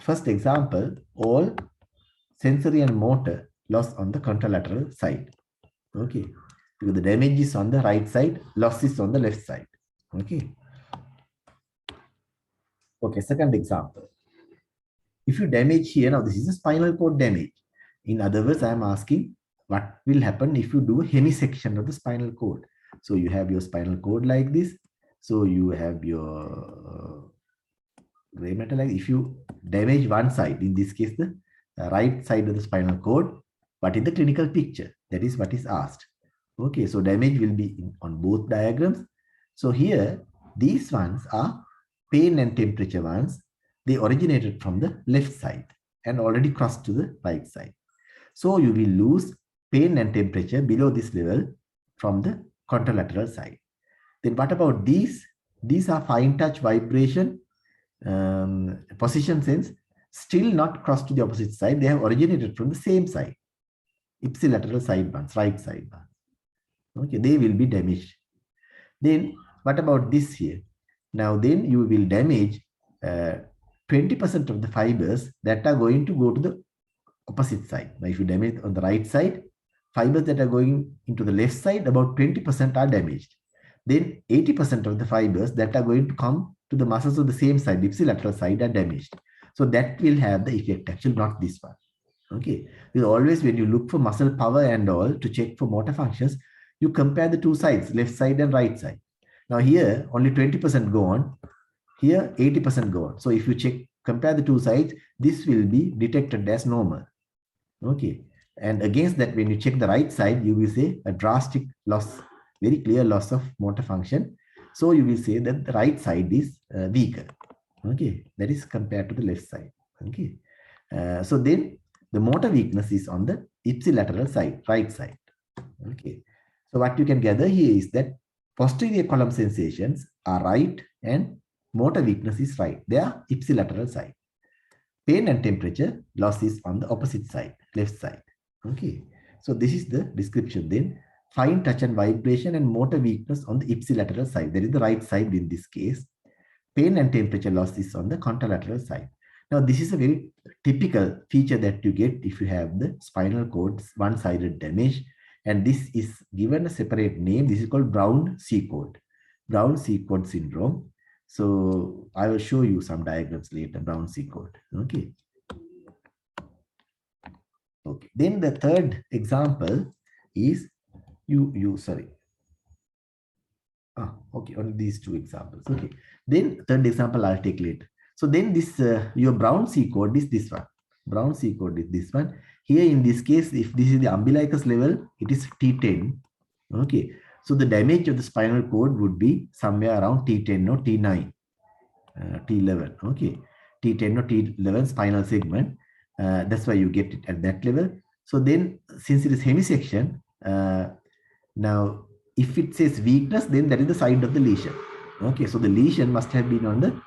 First example, all sensory and motor loss on the contralateral side. Okay, because the damage is on the right side, loss is on the left side. Okay. Okay, second example. If you damage here, now this is a spinal cord damage. In other words, I am asking what will happen if you do a hemisection of the spinal cord. So you have your spinal cord like this. So you have your gray matter like, if you damage one side, in this case, the right side of the spinal cord, but in the clinical picture, that is what is asked. Okay, so damage will be on both diagrams. So here, these ones are pain and temperature ones. They originated from the left side and already crossed to the right side. So you will lose pain and temperature below this level from the contralateral side. Then what about these? These are fine touch, vibration, position sense, still not crossed to the opposite side. They have originated from the same side, ipsilateral side ones, right side ones. Okay, they will be damaged. Then what about this here? Now then you will damage 20% of the fibers that are going to go to the opposite side. Now if you damage on the right side, fibers that are going into the left side, about 20% are damaged. Then 80% of the fibers that are going to come to the muscles of the same side, the ipsilateral side, are damaged. So that will have the effect, actually not this one. Okay, because always when you look for muscle power and all to check for motor functions, you compare the two sides, left side and right side. Now here only 20% go on. Here 80% gone. So if you compare the two sides, this will be detected as normal. Okay. And against that, when you check the right side, you will say a drastic loss, very clear loss of motor function. So you will say that the right side is weaker. Okay. That is compared to the left side. Okay. So then the motor weakness is on the ipsilateral side, right side. Okay. So what you can gather here is that posterior column sensations are right and motor weakness is right. They are ipsilateral side. Pain and temperature loss is on the opposite side, left side. Okay. So this is the description then. Fine touch and vibration and motor weakness on the ipsilateral side. That is the right side in this case. Pain and temperature loss is on the contralateral side. Now, this is a very typical feature that you get if you have the spinal cord's one-sided damage. And this is given a separate name. This is called Brown-Séquard. Brown-Séquard syndrome. So I will show you some diagrams later, Brown-Séquard. Okay. Okay. Then the third example is okay, only these two examples. Okay. Then third example I'll take later. So then this your Brown-Séquard is this one. Brown-Séquard is this one. Here in this case, if this is the umbilicus level, it is T10. Okay. So the damage of the spinal cord would be somewhere around T10 or T9, T11. Okay. T10 or T11 spinal segment. That's why you get it at that level. So then, since it is hemisection, now if it says weakness, then that is the side of the lesion. Okay, so the lesion must have been on the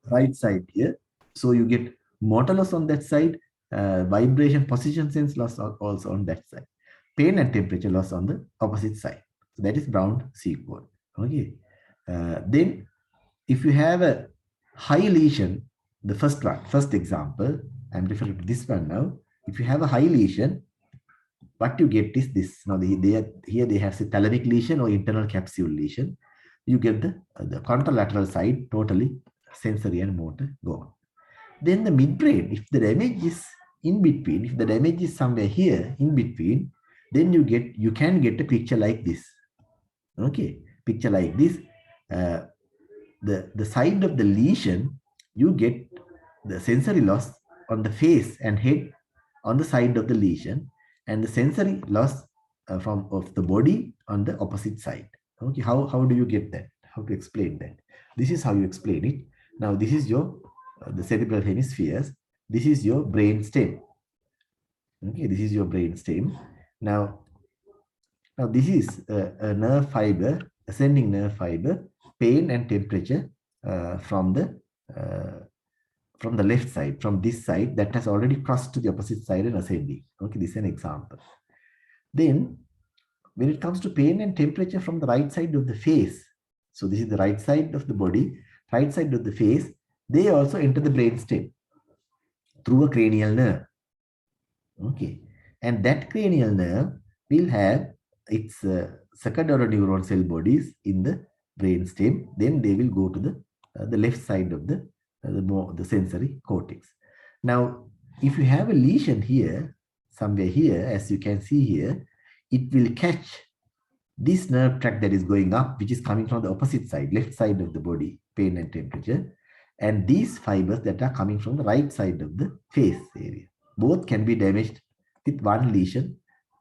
right side here. So you get motor loss on that side, vibration, position sense loss also on that side. Pain and temperature loss on the opposite side. So that is Brown-Séquard. Okay. Then if you have a high lesion, the first example, I'm referring to this one now. If you have a high lesion, what you get is this. Now here they have say thalamic lesion or internal capsule lesion. You get the contralateral side totally sensory and motor gone. Then the midbrain, if the damage is in between, if the damage is somewhere here in between, then you can get a picture like this. Okay, picture like this. The side of the lesion, you get the sensory loss on the face and head on the side of the lesion, and the sensory loss of the body on the opposite side. Okay, how do you get that? How to explain that? This is how you explain it. Now this is your the cerebral hemispheres. This is your brain stem. Okay, this is your brain stem. Now this is a nerve fiber, ascending nerve fiber, pain and temperature from the left side, from this side that has already crossed to the opposite side and ascending. Okay, this is an example. Then when it comes to pain and temperature from the right side of the face, so this is the right side of the body, right side of the face, they also enter the brain stem through a cranial nerve. Okay, and that cranial nerve will have its secondary neuron cell bodies in the brain stem. Then they will go to the left side of the sensory cortex. Now, if you have a lesion here, somewhere here, as you can see here, it will catch this nerve tract that is going up, which is coming from the opposite side, left side of the body, pain and temperature, and these fibers that are coming from the right side of the face area. Both can be damaged with one lesion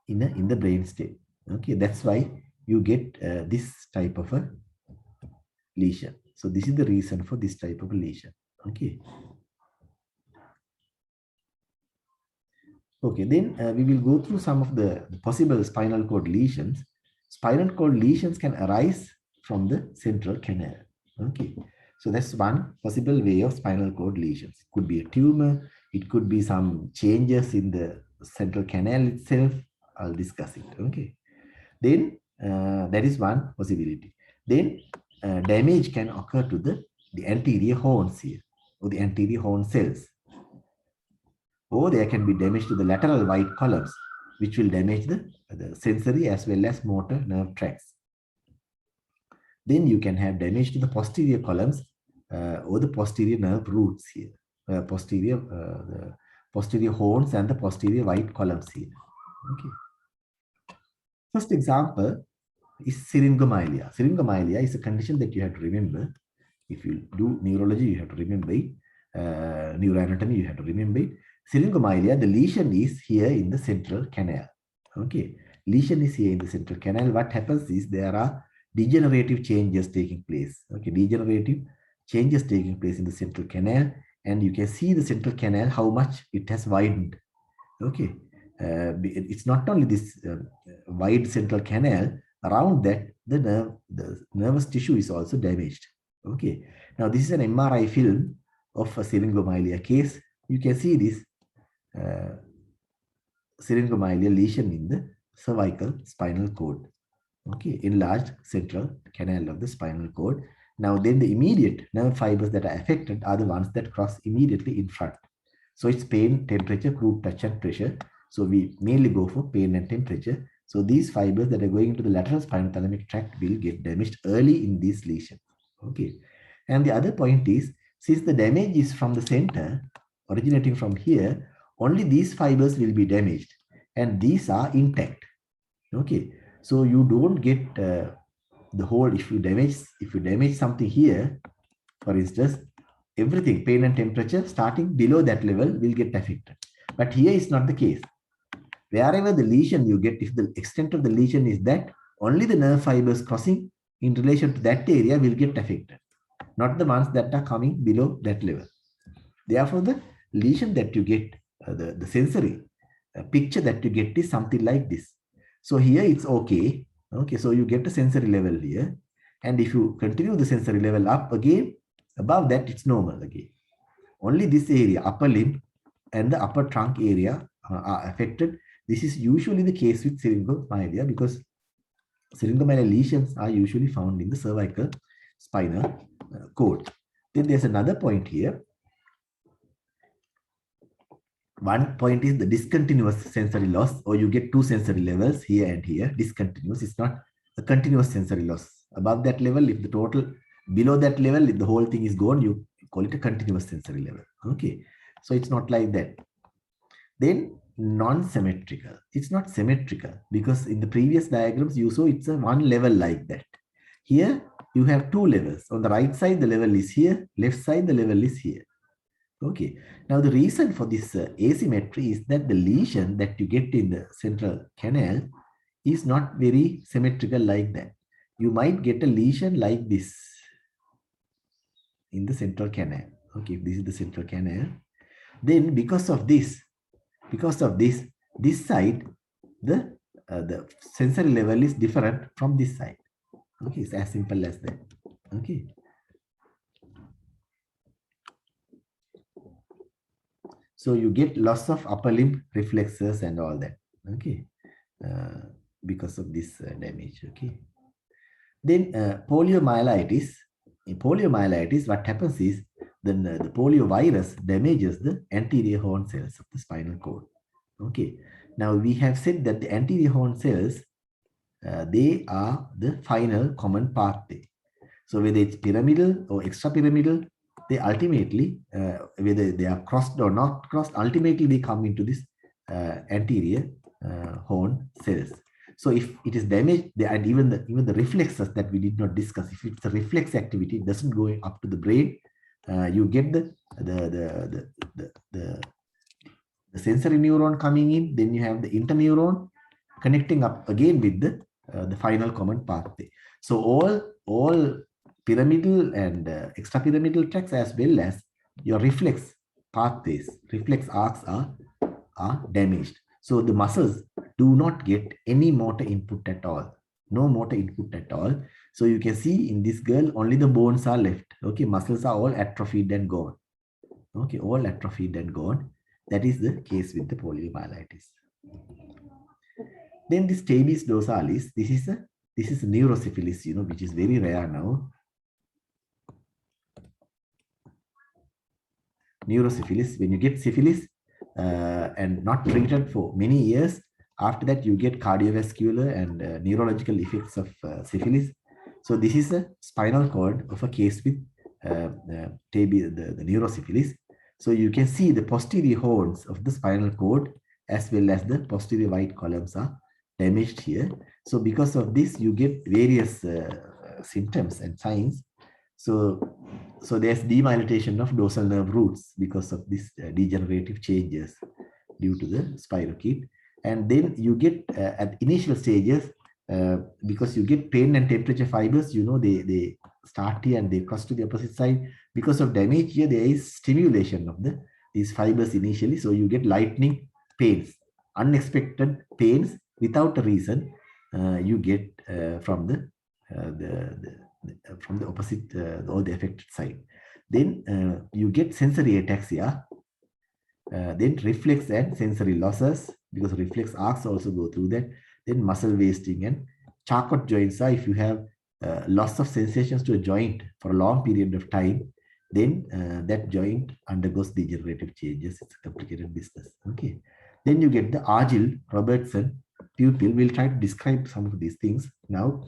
in the brain stem. Okay, that's why you get this type of a lesion. So this is the reason for this type of a lesion. Okay. Okay, then we will go through some of the possible spinal cord lesions. Spinal cord lesions can arise from the central canal. Okay, so that's one possible way of spinal cord lesions. It could be a tumor. It could be some changes in the central canal itself. I'll discuss it. Okay, then that is one possibility. Then damage can occur to the anterior horns here, or the anterior horn cells. Or there can be damage to the lateral white columns, which will damage the sensory as well as motor nerve tracts. Then you can have damage to the posterior columns or the posterior nerve roots here, the posterior horns and the posterior white columns here. Okay. First example is syringomyelia. Syringomyelia is a condition that you have to remember. If you do neurology, you have to remember it. Neuroanatomy, you have to remember it. Syringomyelia, the lesion is here in the central canal. Okay, lesion is here in the central canal. What happens is there are degenerative changes taking place. Okay, degenerative changes taking place in the central canal, and you can see the central canal how much it has widened. Okay, it's not only this wide central canal. Around that, the nervous tissue is also damaged. Okay, now this is an MRI film of a syringomyelia case. You can see this syringomyelia lesion in the cervical spinal cord. Okay, enlarged central canal of the spinal cord. Now then the immediate nerve fibers that are affected are the ones that cross immediately in front. So it's pain, temperature, crude touch and pressure. So we mainly go for pain and temperature. So these fibers that are going into the lateral spinothalamic tract will get damaged early in this lesion. Okay. And the other point is, since the damage is from the center, originating from here, only these fibers will be damaged and these are intact. Okay. So you don't get the whole, if you damage something here, for instance, everything, pain and temperature starting below that level will get affected. But here is not the case. Wherever the lesion you get, if the extent of the lesion is that, only the nerve fibers crossing in relation to that area will get affected, not the ones that are coming below that level. Therefore, the lesion that you get, the sensory picture that you get is something like this. So here it's okay. Okay, so you get a sensory level here. And if you continue the sensory level up again, above that it's normal again. Only this area, upper limb and the upper trunk area are affected. This is usually the case with syringomyelia because syringomyelia lesions are usually found in the cervical spinal cord. Then there's another point here. One point is the discontinuous sensory loss, or you get two sensory levels here and here. Discontinuous is not a continuous sensory loss. Above that level, if the total, below that level, if the whole thing is gone, you call it a continuous sensory level. Okay, so it's not like that. Then non-symmetrical. It's not symmetrical because in the previous diagrams you saw it's a one level like that. Here you have two levels. On the right side the level is here, left side the level is here. Okay, now the reason for this asymmetry is that the lesion that you get in the central canal is not very symmetrical like that. You might get a lesion like this in the central canal. Okay, this is the central canal. Then because of this, this side, the sensory level is different from this side. Okay, it's as simple as that. Okay. So you get loss of upper limb reflexes and all that. Okay, because of this damage. Okay. Then poliomyelitis. In poliomyelitis, what happens is then the poliovirus damages the anterior horn cells of the spinal cord. Okay. Now we have said that the anterior horn cells, they are the final common pathway. So whether it's pyramidal or extrapyramidal, they ultimately, whether they are crossed or not crossed, ultimately they come into this anterior horn cells. So if it is damaged, and even the reflexes that we did not discuss, if it's a reflex activity, it doesn't go up to the brain, you get the sensory neuron coming in, then you have the interneuron connecting up again with the final common pathway. So all pyramidal and extrapyramidal tracts as well as your reflex pathways, reflex arcs are damaged. So the muscles do not get any motor input at all. No motor input at all. So you can see in this girl, only the bones are left. Okay, muscles are all atrophied and gone. Okay, all atrophied and gone. That is the case with the poliomyelitis. Then this tabes dorsalis, this is a neurosyphilis, which is very rare now. Neurosyphilis, when you get syphilis and not treated for many years, after that you get cardiovascular and neurological effects of syphilis. So this is a spinal cord of a case with the neurosyphilis. So you can see the posterior horns of the spinal cord as well as the posterior white columns are damaged here. So because of this, you get various symptoms and signs. So there's demyelination of dorsal nerve roots because of this degenerative changes due to the spirochete. And then you get at initial stages, because you get pain and temperature fibers, they start here and they cross to the opposite side. Because of damage here, there is stimulation of these fibers initially. So you get lightning pains, unexpected pains without a reason. You get from the opposite or the affected side. Then you get sensory ataxia, then reflex and sensory losses, because reflex arcs also go through that. Then muscle wasting and Charcot joints are, if you have loss of sensations to a joint for a long period of time, then that joint undergoes degenerative changes. It's a complicated business. Okay. Then you get the Argyll-Robertson pupil. We'll try to describe some of these things now.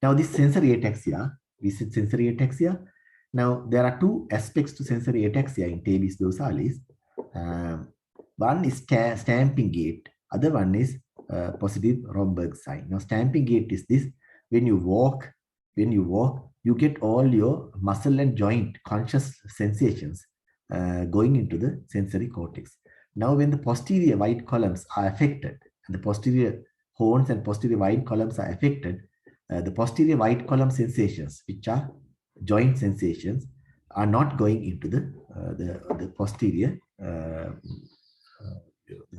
Now, this sensory ataxia, we said sensory ataxia. Now, there are two aspects to sensory ataxia in tabes dorsalis. One is stamping gait. Other one is positive Romberg sign. Now, stamping gait is this: when you walk, you get all your muscle and joint conscious sensations going into the sensory cortex. Now, when the posterior wide columns are affected, and the posterior horns and posterior wide columns are affected, the posterior wide column sensations, which are joint sensations, are not going into the posterior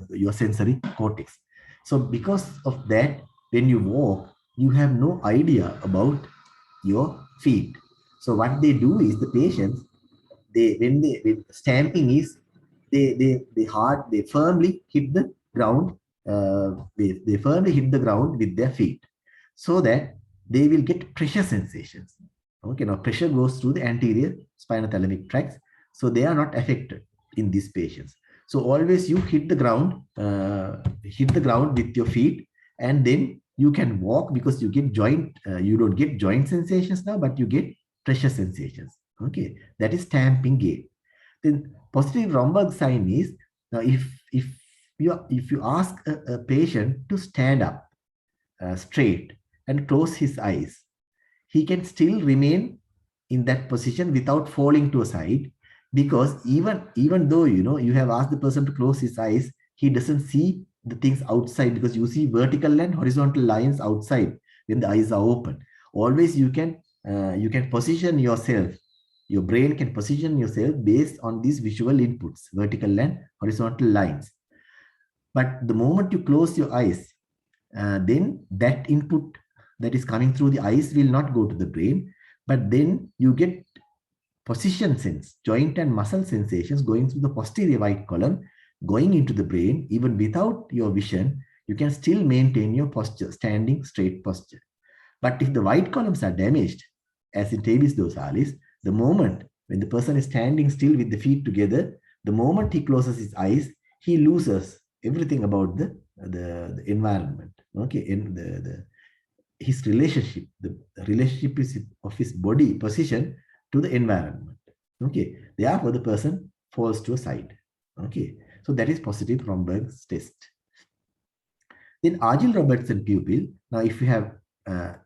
your sensory cortex. So because of that, when you walk, you have no idea about your feet. So what they do is, the patients, when stamping is, they firmly hit the ground. They firmly hit the ground with their feet, so that they will get pressure sensations. Okay, now pressure goes through the anterior spinothalamic tracts, so they are not affected in these patients. So always you hit the ground with your feet, and then you can walk, because you get you don't get joint sensations now, but you get pressure sensations. Okay, that is stamping gait. Then positive Romberg sign is, now if you ask a patient to stand up straight and close his eyes, he can still remain in that position without falling to a side, because even though you have asked the person to close his eyes, he doesn't see the things outside, because you see vertical and horizontal lines outside when the eyes are open. Always you can position yourself. Your brain can position yourself based on these visual inputs, vertical and horizontal lines. But the moment you close your eyes, then that input that is coming through the eyes will not go to the brain, but then you get position sense, joint and muscle sensations going through the posterior wide column, going into the brain. Even without your vision, you can still maintain your posture, standing straight posture. But if the wide columns are damaged, as in tabes dorsalis, the moment when the person is standing still with the feet together, the moment he closes his eyes, he loses everything about the environment. Okay, in his relationship, the relationship is of his body position to the environment. Okay, therefore the person falls to a side. Okay, so that is positive Romberg's test. Then Argyll-Robertson pupil. Now, if you have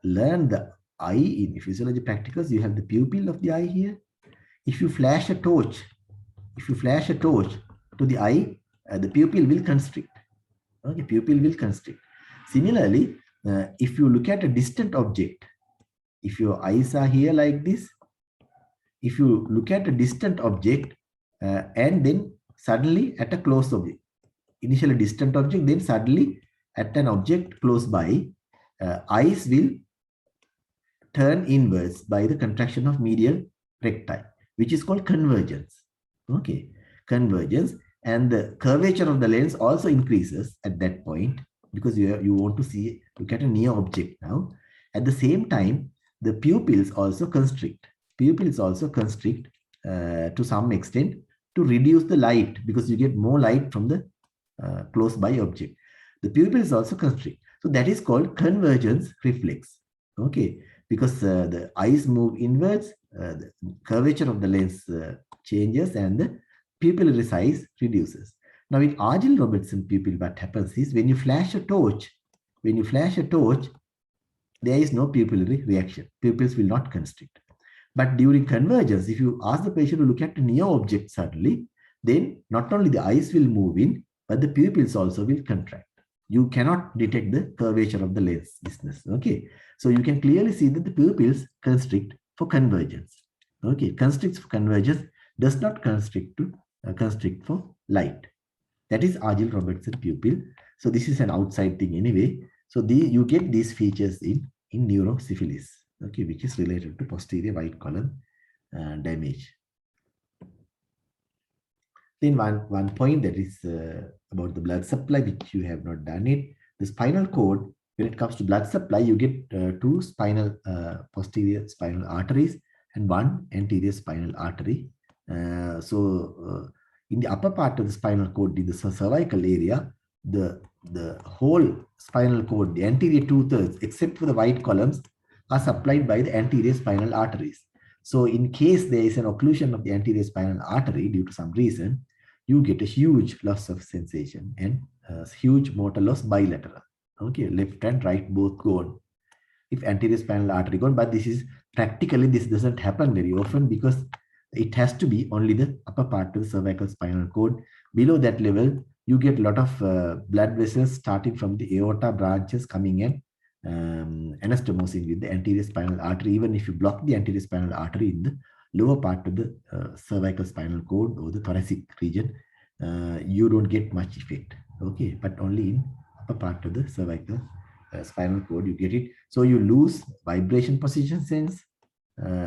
learned the eye in physiology practicals, you have the pupil of the eye here. If you flash a torch to the eye, the pupil will constrict. Okay, pupil will constrict. Similarly, if you look at a distant object, if your eyes are here like this, if you look at a distant object and then suddenly at a close object, initially distant object, then suddenly at an object close by, eyes will turn inwards by the contraction of medial recti, which is called convergence. Okay, convergence, and the curvature of the lens also increases at that point, because you want to look at a near object now. At the same time, the pupils also constrict. Pupils also constrict to some extent to reduce the light, because you get more light from the close by object. The pupils also constrict. So that is called convergence reflex. Okay, because the eyes move inwards, the curvature of the lens changes, and the pupillary size reduces. Now, in Argyll-Robertson pupil, what happens is, when you flash a torch, the there is no pupillary reaction. Pupils will not constrict. But during convergence, if you ask the patient to look at a near object suddenly, then not only the eyes will move in, but the pupils also will contract. You cannot detect the curvature of the lens business. Okay. So you can clearly see that the pupils constrict for convergence. Okay. Constricts for convergence, does not constrict to constrict for light. That is Argyll-Robertson pupil. So this is an outside thing anyway. So you get these features in neurosyphilis, okay, which is related to posterior white column damage. Then one point that is about the blood supply, which you have not done it. The spinal cord, when it comes to blood supply, you get two spinal posterior spinal arteries and one anterior spinal artery. In the upper part of the spinal cord, in the cervical area, the whole spinal cord, the anterior 2/3, except for the white columns, are supplied by the anterior spinal arteries. So in case there is an occlusion of the anterior spinal artery due to some reason, you get a huge loss of sensation and huge motor loss bilateral. Okay, left and right both gone. If anterior spinal artery gone, but this doesn't happen very often because it has to be only the upper part of the cervical spinal cord. Below that level, you get a lot of blood vessels starting from the aorta branches coming in, anastomosing with the anterior spinal artery. Even if you block the anterior spinal artery in the lower part of the cervical spinal cord or the thoracic region, you don't get much effect. Okay, but only in upper part of the cervical spinal cord you get it. So you lose vibration position sense,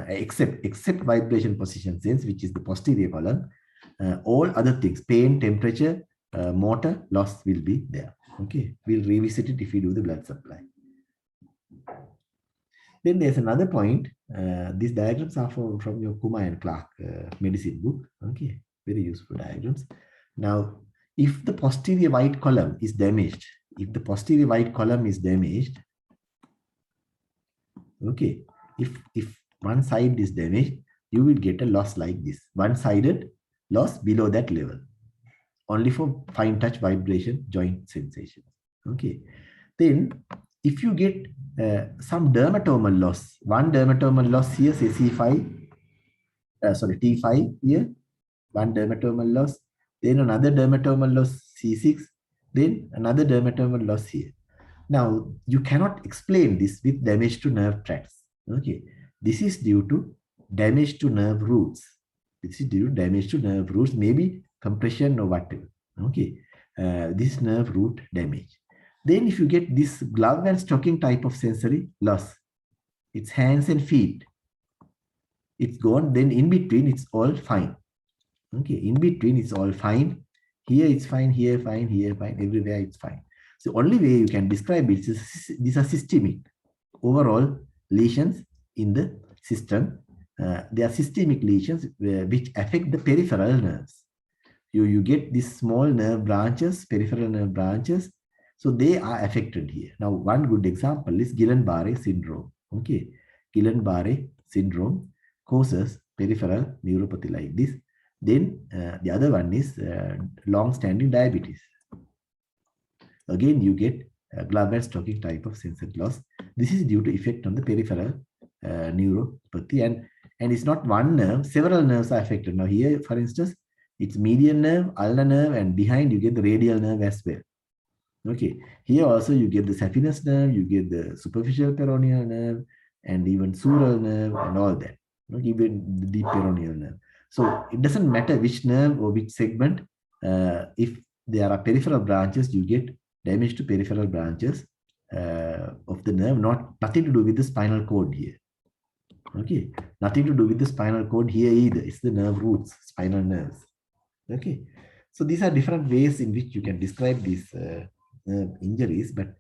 except vibration position sense, which is the posterior column. All other things, pain, temperature, motor loss will be there. Okay, we'll revisit it if we do the blood supply. Then there's another point. These diagrams are from your Kuma and Clark medicine book. Okay, very useful diagrams. Now, if the posterior white column is damaged, okay, if one side is damaged, you will get a loss like this, one-sided loss below that level, only for fine touch vibration joint sensation. Okay, then if you get some dermatomal loss, one dermatomal loss here, say T5 here, one dermatomal loss, then another dermatomal loss C6, then another dermatomal loss here. Now, you cannot explain this with damage to nerve tracts. Okay, this is due to damage to nerve roots. Maybe compression or whatever. Okay, this nerve root damage. Then if you get this glove and stocking type of sensory loss, it's hands and feet, it's gone. Then in between, it's all fine. Okay, in between, it's all fine. Here it's fine, here fine, here fine, everywhere it's fine. So only way you can describe it is these are systemic. Overall lesions in the system, they are systemic lesions which affect the peripheral nerves. You get these small nerve branches, peripheral nerve branches, so they are affected here. Now, one good example is Guillain-Barré syndrome. Okay, Guillain-Barré syndrome causes peripheral neuropathy like this. Then the other one is long-standing diabetes. Again, you get glove and stocking type of sensory loss. This is due to effect on the peripheral neuropathy, and it's not one nerve, several nerves are affected. Now here, for instance, it's medial nerve, ulnar nerve, and behind you get the radial nerve as well. Okay, here also you get the saphenous nerve, you get the superficial peroneal nerve, and even sural nerve and all that. Even the deep peroneal nerve. So it doesn't matter which nerve or which segment. If there are peripheral branches, you get damage to peripheral branches of the nerve, nothing to do with the spinal cord here. Okay, nothing to do with the spinal cord here either. It's the nerve roots, spinal nerves. Okay, so these are different ways in which you can describe these nerve injuries, but